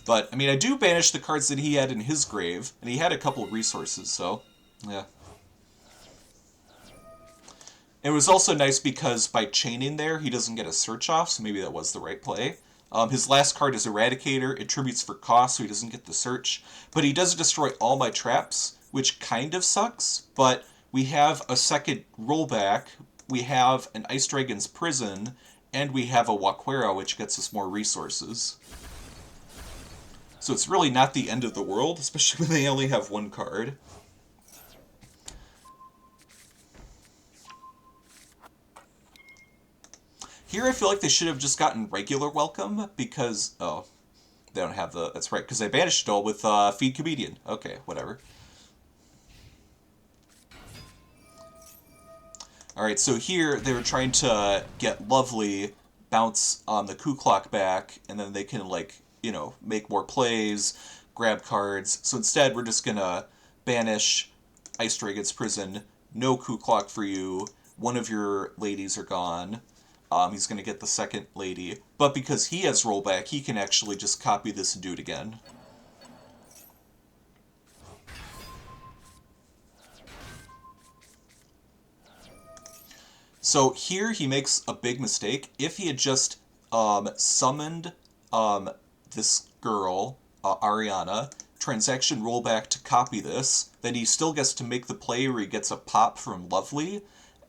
But, I mean, I do banish the cards that he had in his grave, and he had a couple resources, so, yeah. It was also nice because by chaining there, he doesn't get a search off, so maybe that was the right play. His last card is Eradicator. It tributes for cost, so he doesn't get the search. But he does destroy all my traps, which kind of sucks, but we have a second rollback, we have an Ice Dragon's Prison, and we have a Waquera, which gets us more resources. So it's really not the end of the world, especially when they only have one card. Here I feel like they should have just gotten regular welcome, because... Oh, they don't have the... That's right, because I banished it all with Fiend Comedian. Okay, whatever. Alright, so here they were trying to get Lovely, bounce on the Ku Klok back, and then they can, like, you know, make more plays, grab cards. So instead, we're just gonna banish Ice Dragon's Prison, no Ku Klok for you, one of your ladies are gone. He's gonna get the second lady. But because he has rollback, he can actually just copy this and do it again. So here he makes a big mistake. If he had just summoned this girl, Ariana, transaction rollback to copy this, then he still gets to make the play where he gets a pop from Lovely,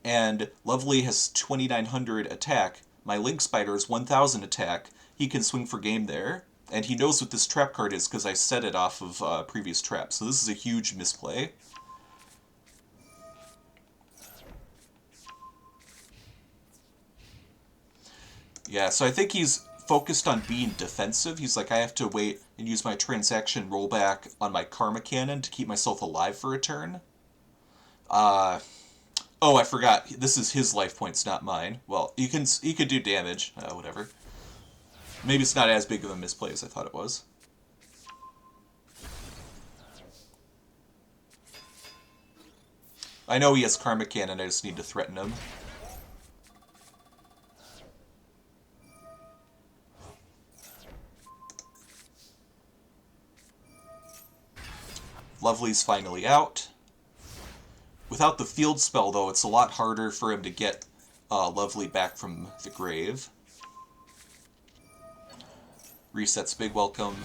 and Lovely has 2,900 attack. My Link Spider is 1,000 attack. He can swing for game there, and he knows what this trap card is because I set it off of previous traps. So this is a huge misplay. Yeah, so I think he's focused on being defensive. He's like, I have to wait and use my transaction rollback on my Karma Cannon to keep myself alive for a turn. Oh, I forgot. This is his life points, not mine. Well, he could do damage. Whatever. Maybe it's not as big of a misplay as I thought it was. I know he has Karma Cannon, I just need to threaten him. Lovely's finally out. Without the field spell, though, it's a lot harder for him to get Lovely back from the grave. Resets Big Welcome.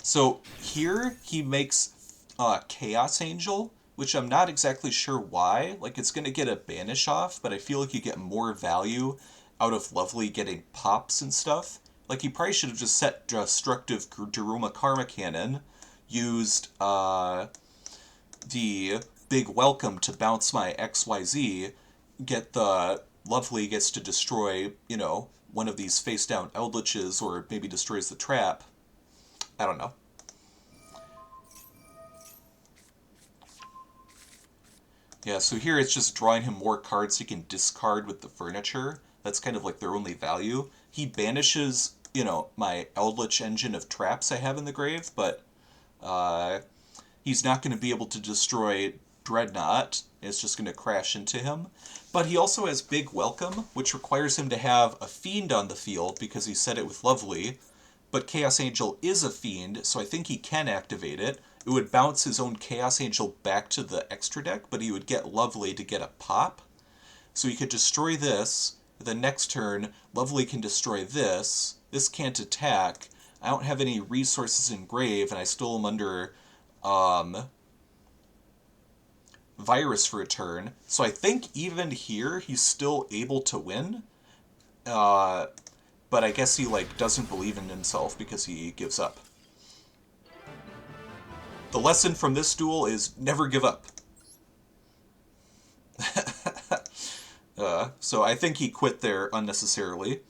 So here he makes Chaos Angel, which I'm not exactly sure why. Like, it's going to get a banish off, but I feel like you get more value out of Lovely getting pops and stuff. Like, he probably should have just set Destructive Daruma Karma Cannon, used the Big Welcome to bounce my XYZ, get the Lovely gets to destroy, you know, one of these face-down Eldliches, or maybe destroys the trap. I don't know. Yeah, so here it's just drawing him more cards he can discard with the furniture. That's kind of like their only value. He banishes, you know, my Eldlich engine of traps I have in the grave, but he's not going to be able to destroy Dreadnought. It's just going to crash into him. But he also has Big Welcome, which requires him to have a Fiend on the field because he set it with Lovely. But Chaos Angel is a Fiend, so I think he can activate it. It would bounce his own Chaos Angel back to the extra deck, but he would get Lovely to get a pop. So he could destroy this. The next turn, Lovely can destroy this. This can't attack. I don't have any resources in grave, and I still am under Virus for a turn. So I think even here, he's still able to win. But I guess he, like, doesn't believe in himself because he gives up. The lesson from this duel is never give up. So I think he quit there unnecessarily.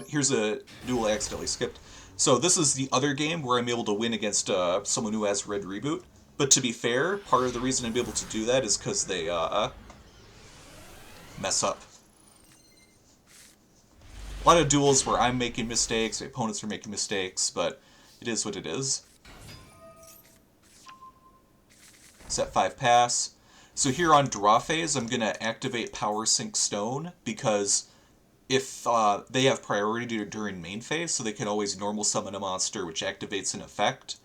Here's a duel I accidentally skipped. So this is the other game where I'm able to win against someone who has Red Reboot. But to be fair, part of the reason I'm able to do that is because they mess up. A lot of duels where I'm making mistakes, my opponents are making mistakes, but it is what it is. Set 5 pass. So here on draw phase, I'm going to activate Power Sink Stone, because if they have priority during main phase, so they can always normal summon a monster, which activates an effect.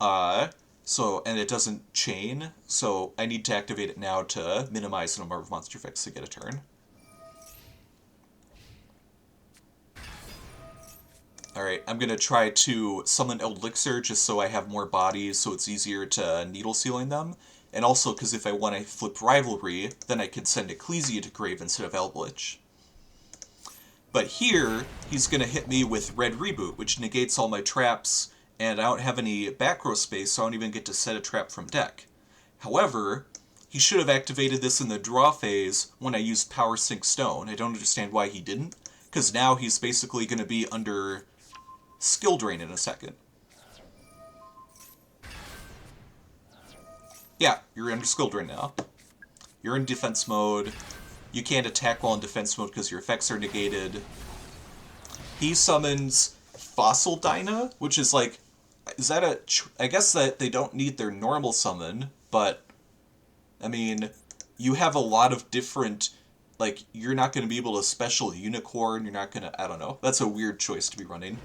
And it doesn't chain, so I need to activate it now to minimize the number of monster effects to get a turn. Alright, I'm going to try to summon Eldlixir just so I have more bodies, so it's easier to needle sealing them. And also because if I want to flip Rivalry, then I could send Ecclesia to grave instead of Eldlich. But here, he's going to hit me with Red Reboot, which negates all my traps, and I don't have any back row space, so I don't even get to set a trap from deck. However, he should have activated this in the draw phase when I used Power Sink Stone. I don't understand why he didn't, because now he's basically going to be under skill drain in a second. Yeah, you're under skill drain now. You're in defense mode. You can't attack while in defense mode because your effects are negated. He summons Fossil Dyna, which is like, is that a... I guess that they don't need their normal summon, but, I mean, you have a lot of different, like, you're not going to be able to special Unicorn, you're not going to, I don't know. That's a weird choice to be running.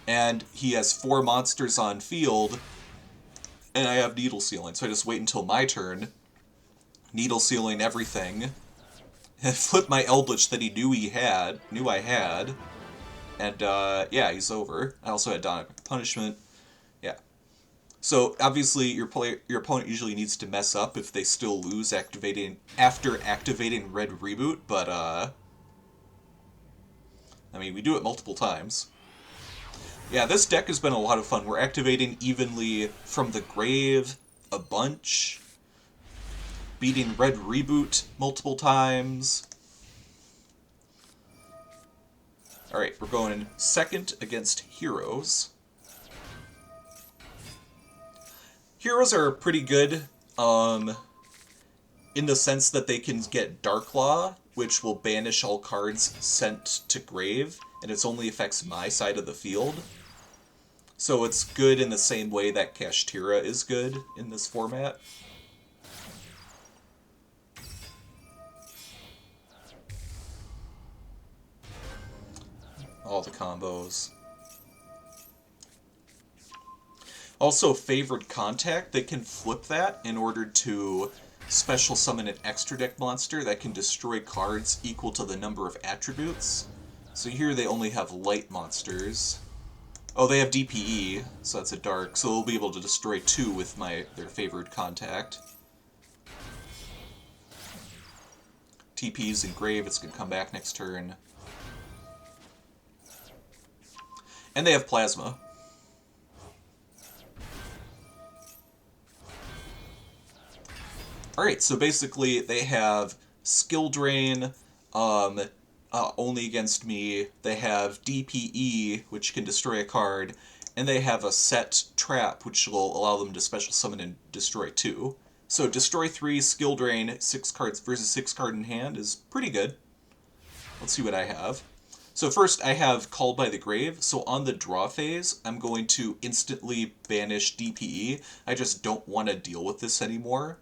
And he has 4 monsters on field, and I have Needle Sealing, so I just wait until my turn, Needle Sealing everything, and flip my Eldlich that he knew I had, and yeah, he's over. I also had Dynamic Punishment. Yeah. So obviously your opponent usually needs to mess up if they still lose after activating Red Reboot, but I mean, we do it multiple times. Yeah, this deck has been a lot of fun. We're activating evenly from the grave a bunch, beating Red Reboot multiple times. Alright, we're going second against Heroes. Heroes are pretty good, in the sense that they can get Dark Law, which will banish all cards sent to grave, and it only affects my side of the field. So it's good in the same way that Kashtira is good in this format. All the combos. Also, Favored Contact, they can flip that in order to special summon an extra deck monster that can destroy cards equal to the number of attributes. So here they only have light monsters. Oh, they have DPE, so that's a dark, so they'll be able to destroy 2 with their Favored Contact. TP's in grave, it's going to come back next turn. And they have Plasma. Alright, so basically they have Skill Drain, only against me. They have DPE, which can destroy a card, and they have a set trap, which will allow them to special summon and destroy 2. So destroy 3, skill drain, 6 cards versus 6 card in hand is pretty good. Let's see what I have. So first I have Called by the Grave, so on the draw phase, I'm going to instantly banish DPE. I just don't want to deal with this anymore.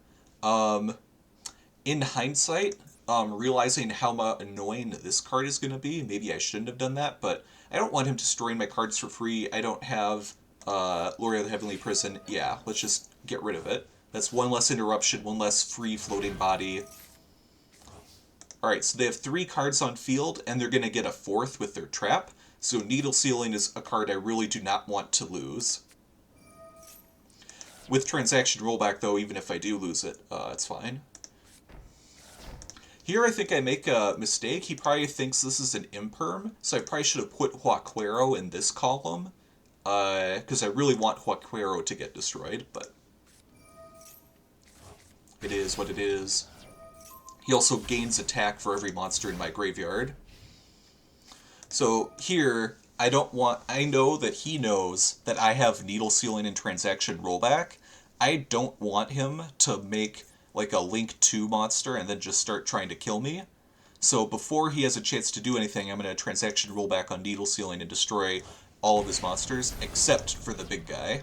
In hindsight, realizing how annoying this card is going to be, maybe I shouldn't have done that, but I don't want him destroying my cards for free. I don't have Glory of the Heavenly Prison. Yeah, let's just get rid of it. That's one less interruption, one less free floating body. Alright, so they have 3 cards on field, and they're going to get a 4th with their trap. So Needle Sealing is a card I really do not want to lose. With Transaction Rollback, though, even if I do lose it, it's fine. Here I think I make a mistake. He probably thinks this is an imperm, so I probably should have put Huaquero in this column, because I really want Huaquero to get destroyed, but it is what it is. He also gains attack for every monster in my graveyard. So here, I know that he knows that I have Needle Sealing and Transaction Rollback. I don't want him to make like a Link 2 monster and then just start trying to kill me. So before he has a chance to do anything, I'm going to Transaction Rollback on Needle Sealing and destroy all of his monsters, except for the big guy.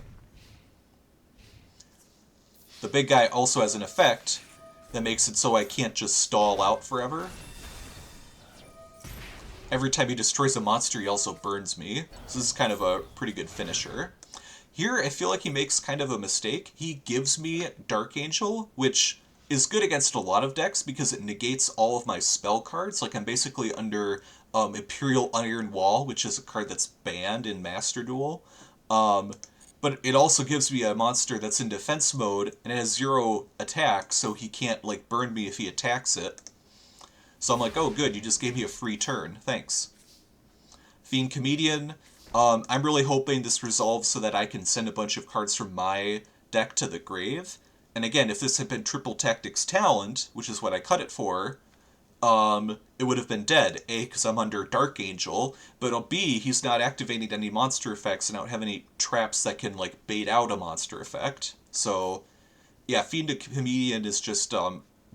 The big guy also has an effect that makes it so I can't just stall out forever. Every time he destroys a monster, he also burns me. So this is kind of a pretty good finisher. Here, I feel like he makes kind of a mistake. He gives me Dark Angel, which is good against a lot of decks because it negates all of my spell cards. Like, I'm basically under Imperial Iron Wall, which is a card that's banned in Master Duel. But it also gives me a monster that's in defense mode, and it has 0 attack, so he can't, like, burn me if he attacks it. So I'm like, oh good, you just gave me a free turn, thanks. Fiend Comedian, I'm really hoping this resolves so that I can send a bunch of cards from my deck to the grave. And again, if this had been Triple Tactics Talent, which is what I cut it for, it would have been dead. A, because I'm under Dark Angel, but B, he's not activating any monster effects and I don't have any traps that can, like, bait out a monster effect. So, yeah, Fiend Comedian is just,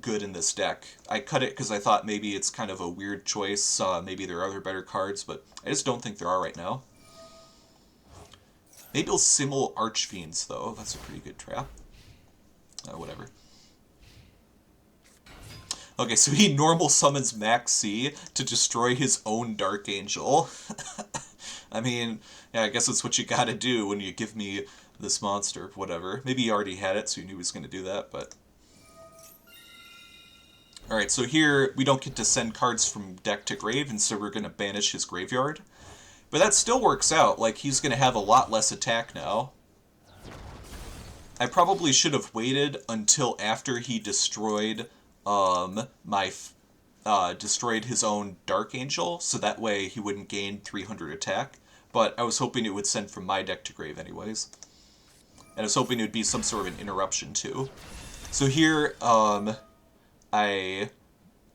good in this deck. I cut it because I thought maybe it's kind of a weird choice, maybe there are other better cards, but I just don't think there are right now. Maybe he'll Simmel Archfiends, though. That's a pretty good trap. Whatever. Okay, so he normal summons Max C to destroy his own Dark Angel. I mean, yeah, I guess that's what you gotta do when you give me this monster, whatever. Maybe he already had it, so he knew he was gonna do that, but... Alright, so here we don't get to send cards from deck to grave, and so we're gonna banish his graveyard. But that still works out, like, he's gonna have a lot less attack now. I probably should have waited until after he destroyed destroyed his own Dark Angel, so that way he wouldn't gain 300 attack. But I was hoping it would send from my deck to grave anyways. And I was hoping it would be some sort of an interruption too. So here, I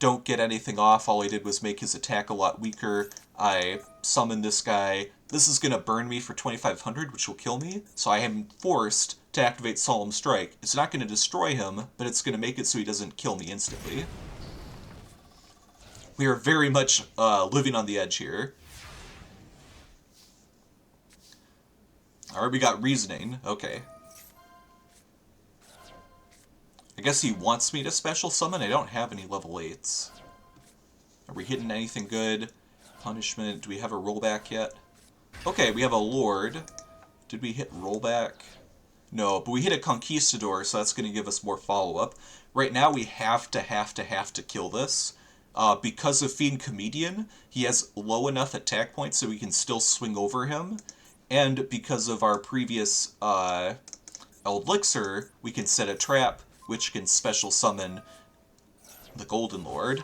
don't get anything off. All I did was make his attack a lot weaker. I summon this guy. This is going to burn me for 2,500, which will kill me. So I am forced to activate Solemn Strike. It's not going to destroy him, but it's going to make it so he doesn't kill me instantly. We are very much living on the edge here. Alright, we got Reasoning. Okay. I guess he wants me to special summon. I don't have any level 8s. Are we hitting anything good? Punishment. Do we have a rollback yet? Okay, we have a Lord. Did we hit rollback? No, but we hit a Conquistador, so that's going to give us more follow-up. Right now, we have to kill this. Because of Fiend Comedian, he has low enough attack points so we can still swing over him. And because of our previous Elixir, we can set a trap, which can special summon the Golden Lord.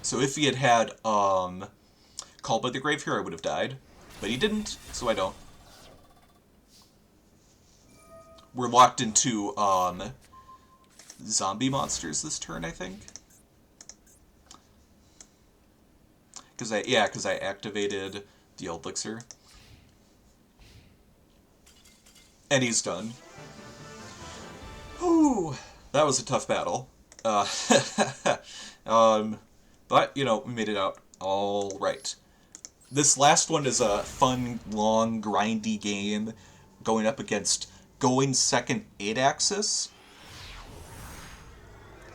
So if he had had Called by the Grave here, I would have died. But he didn't, so I don't. We're locked into zombie monsters this turn, I think. Because I activated the Elixir. And he's done. Whew, that was a tough battle. But, you know, we made it out all right. This last one is a fun, long, grindy game going up against Going Second 8-Axis.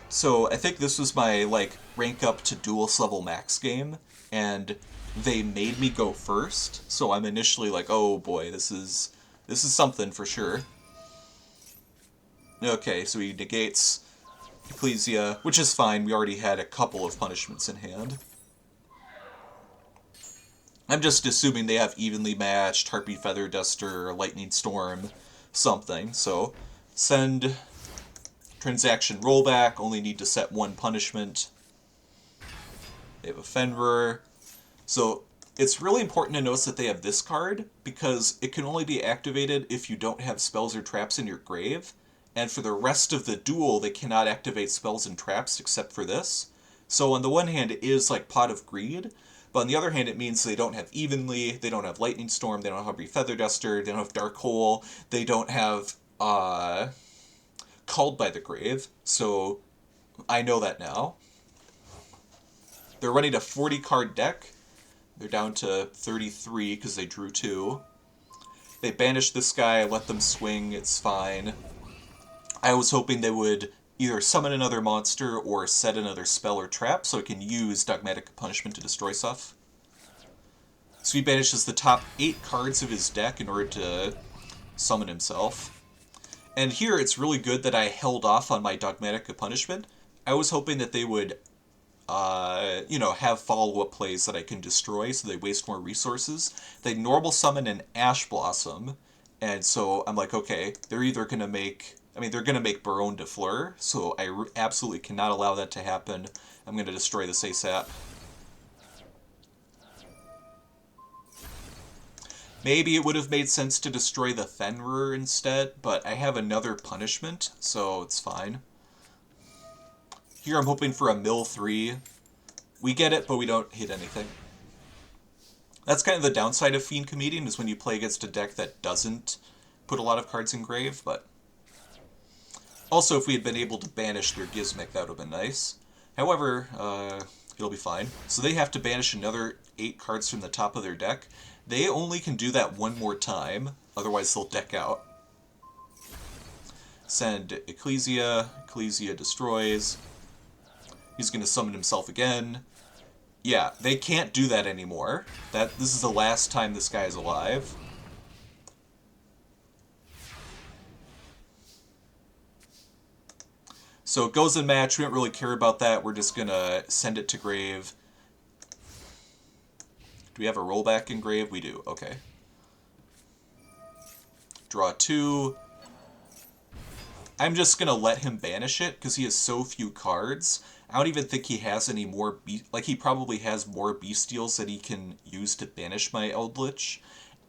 So I think this was my, like, rank up to Duelist Level Max game, and they made me go first, so I'm initially like, oh boy, this is something for sure. Okay, so he negates Ecclesia, which is fine, we already had a couple of punishments in hand. I'm just assuming they have evenly matched, Harpy Feather Duster, Lightning Storm, something, so send Transaction Rollback, only need to set one punishment. They have a Fenrir. So it's really important to notice that they have this card, because it can only be activated if you don't have spells or traps in your grave, and for the rest of the duel they cannot activate spells and traps except for this. So on the one hand it is like Pot of Greed, but on the other hand it means they don't have Evenly, they don't have Lightning Storm, they don't have Feather Duster, they don't have Dark Hole, they don't have Called by the Grave, so I know that now. They're running a 40-card deck. They're down to 33 because they drew 2. They banished this guy, let them swing, it's fine. I was hoping they would either summon another monster or set another spell or trap so I can use Dogmatic Punishment to destroy stuff. So he banishes the top 8 cards of his deck in order to summon himself. And here it's really good that I held off on my Dogmatic Punishment. I was hoping that they would you know, have follow-up plays that I can destroy so they waste more resources. They normal summon an Ash Blossom, and so I'm like, okay, they're either going to make I mean, they're going to make Baronne de Fleur, so I absolutely cannot allow that to happen. I'm going to destroy this ASAP. Maybe it would have made sense to destroy the Fenrir instead, but I have another punishment, so it's fine. Here I'm hoping for a mill 3. We get it, but we don't hit anything. That's kind of the downside of Fiend Comedian, is when you play against a deck that doesn't put a lot of cards in grave, but... Also, if we had been able to banish their Gizmic, that would have been nice. However, it'll be fine. So they have to banish another 8 cards from the top of their deck. They only can do that one more time, otherwise they'll deck out. Send Ecclesia. Ecclesia destroys. He's going to summon himself again. Yeah, they can't do that anymore. This is the last time this guy is alive. So it goes in match. We don't really care about that. We're just going to send it to grave. Do we have a rollback in grave? We do. Okay. Draw 2. I'm just going to let him banish it because he has so few cards. I don't even think he has any more... he probably has more Bestials that he can use to banish my Eldlich.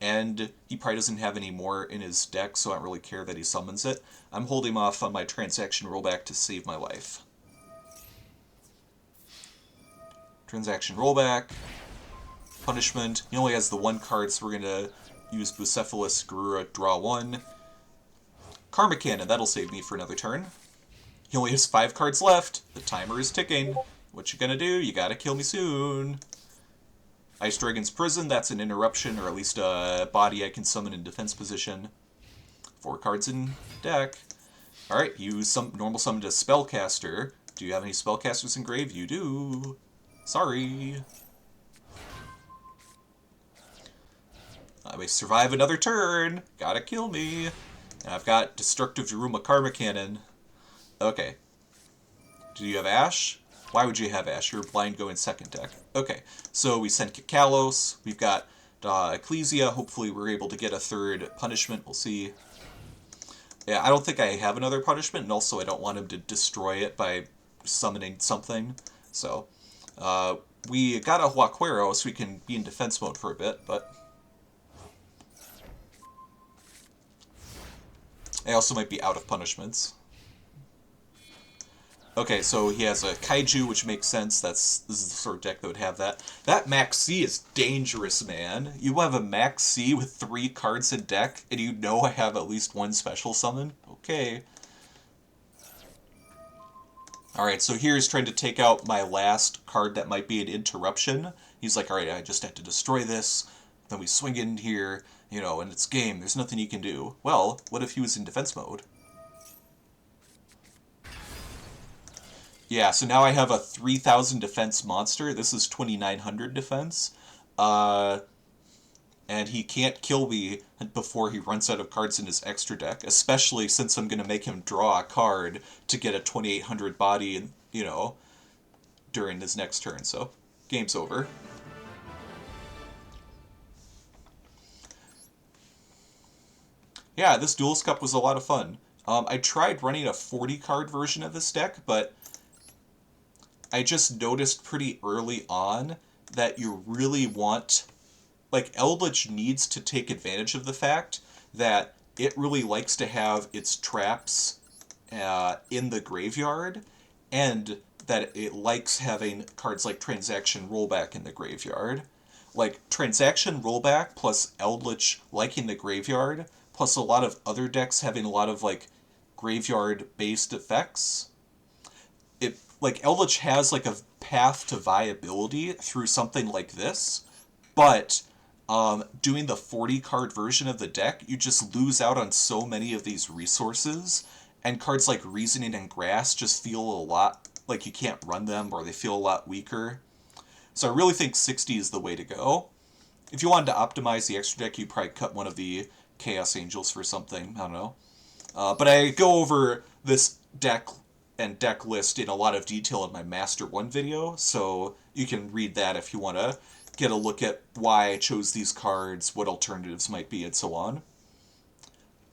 And he probably doesn't have any more in his deck, so I don't really care that he summons it. I'm holding off on my Transaction Rollback to save my life. Transaction Rollback. Punishment. He only has the 1 card, so we're going to use Bucephalus, Garura, draw 1. Karma Cannon, that'll save me for another turn. He only has 5 cards left. The timer is ticking. What you gonna do? You gotta kill me soon. Ice Dragon's Prison, that's an interruption, or at least a body I can summon in defense position. 4 cards in deck. Alright, you normal summoned a Spellcaster. Do you have any Spellcasters in grave? You do. Sorry. I may survive another turn. Gotta kill me. And I've got Destructive Daruma Karma Cannon. Okay. Do you have Ash? Why would you have Ash? You're blind go in second deck. Okay. So we send Kalos. We've got Ecclesia. Hopefully we're able to get a 3rd punishment. We'll see. Yeah, I don't think I have another punishment, and also I don't want him to destroy it by summoning something. So, we got a Huaquero, so we can be in defense mode for a bit, but... I also might be out of punishments. Okay, so he has a Kaiju, which makes sense. This is the sort of deck that would have that. That Max C is dangerous, man. You have a Max C with 3 cards in deck, and you know I have at least 1 special summon? Okay. Alright, so here he's trying to take out my last card that might be an interruption. He's like, alright, I just have to destroy this. Then we swing in here, you know, and it's game. There's nothing you can do. Well, what if he was in defense mode? Yeah, so now I have a 3,000 defense monster. This is 2,900 defense. And he can't kill me before he runs out of cards in his extra deck, especially since I'm going to make him draw a card to get a 2,800 body, you know, during his next turn. So, game's over. Yeah, this Duelist Cup was a lot of fun. I tried running a 40-card version of this deck, but I just noticed pretty early on that you really want... Like, Eldlich needs to take advantage of the fact that it really likes to have its traps in the graveyard, and that it likes having cards like Transaction Rollback in the graveyard. Like, Transaction Rollback plus Eldlich liking the graveyard, plus a lot of other decks having a lot of, like, graveyard-based effects. Like, Eldlich has, like, a path to viability through something like this, but doing the 40-card version of the deck, you just lose out on so many of these resources, and cards like Reasoning and Grass just feel a lot like you can't run them, or they feel a lot weaker. So I really think 60 is the way to go. If you wanted to optimize the extra deck, you'd probably cut one of the Chaos Angels for something, I don't know. But I go over this deck and deck list in a lot of detail in my Master 1 video, so you can read that if you want to get a look at why I chose these cards, what alternatives might be, and so on.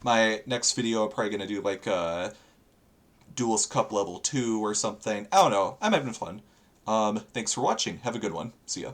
My next video, I'm probably going to do like Duelist Cup level 2 or something. I don't know. I'm having fun. Thanks for watching. Have a good one. See ya.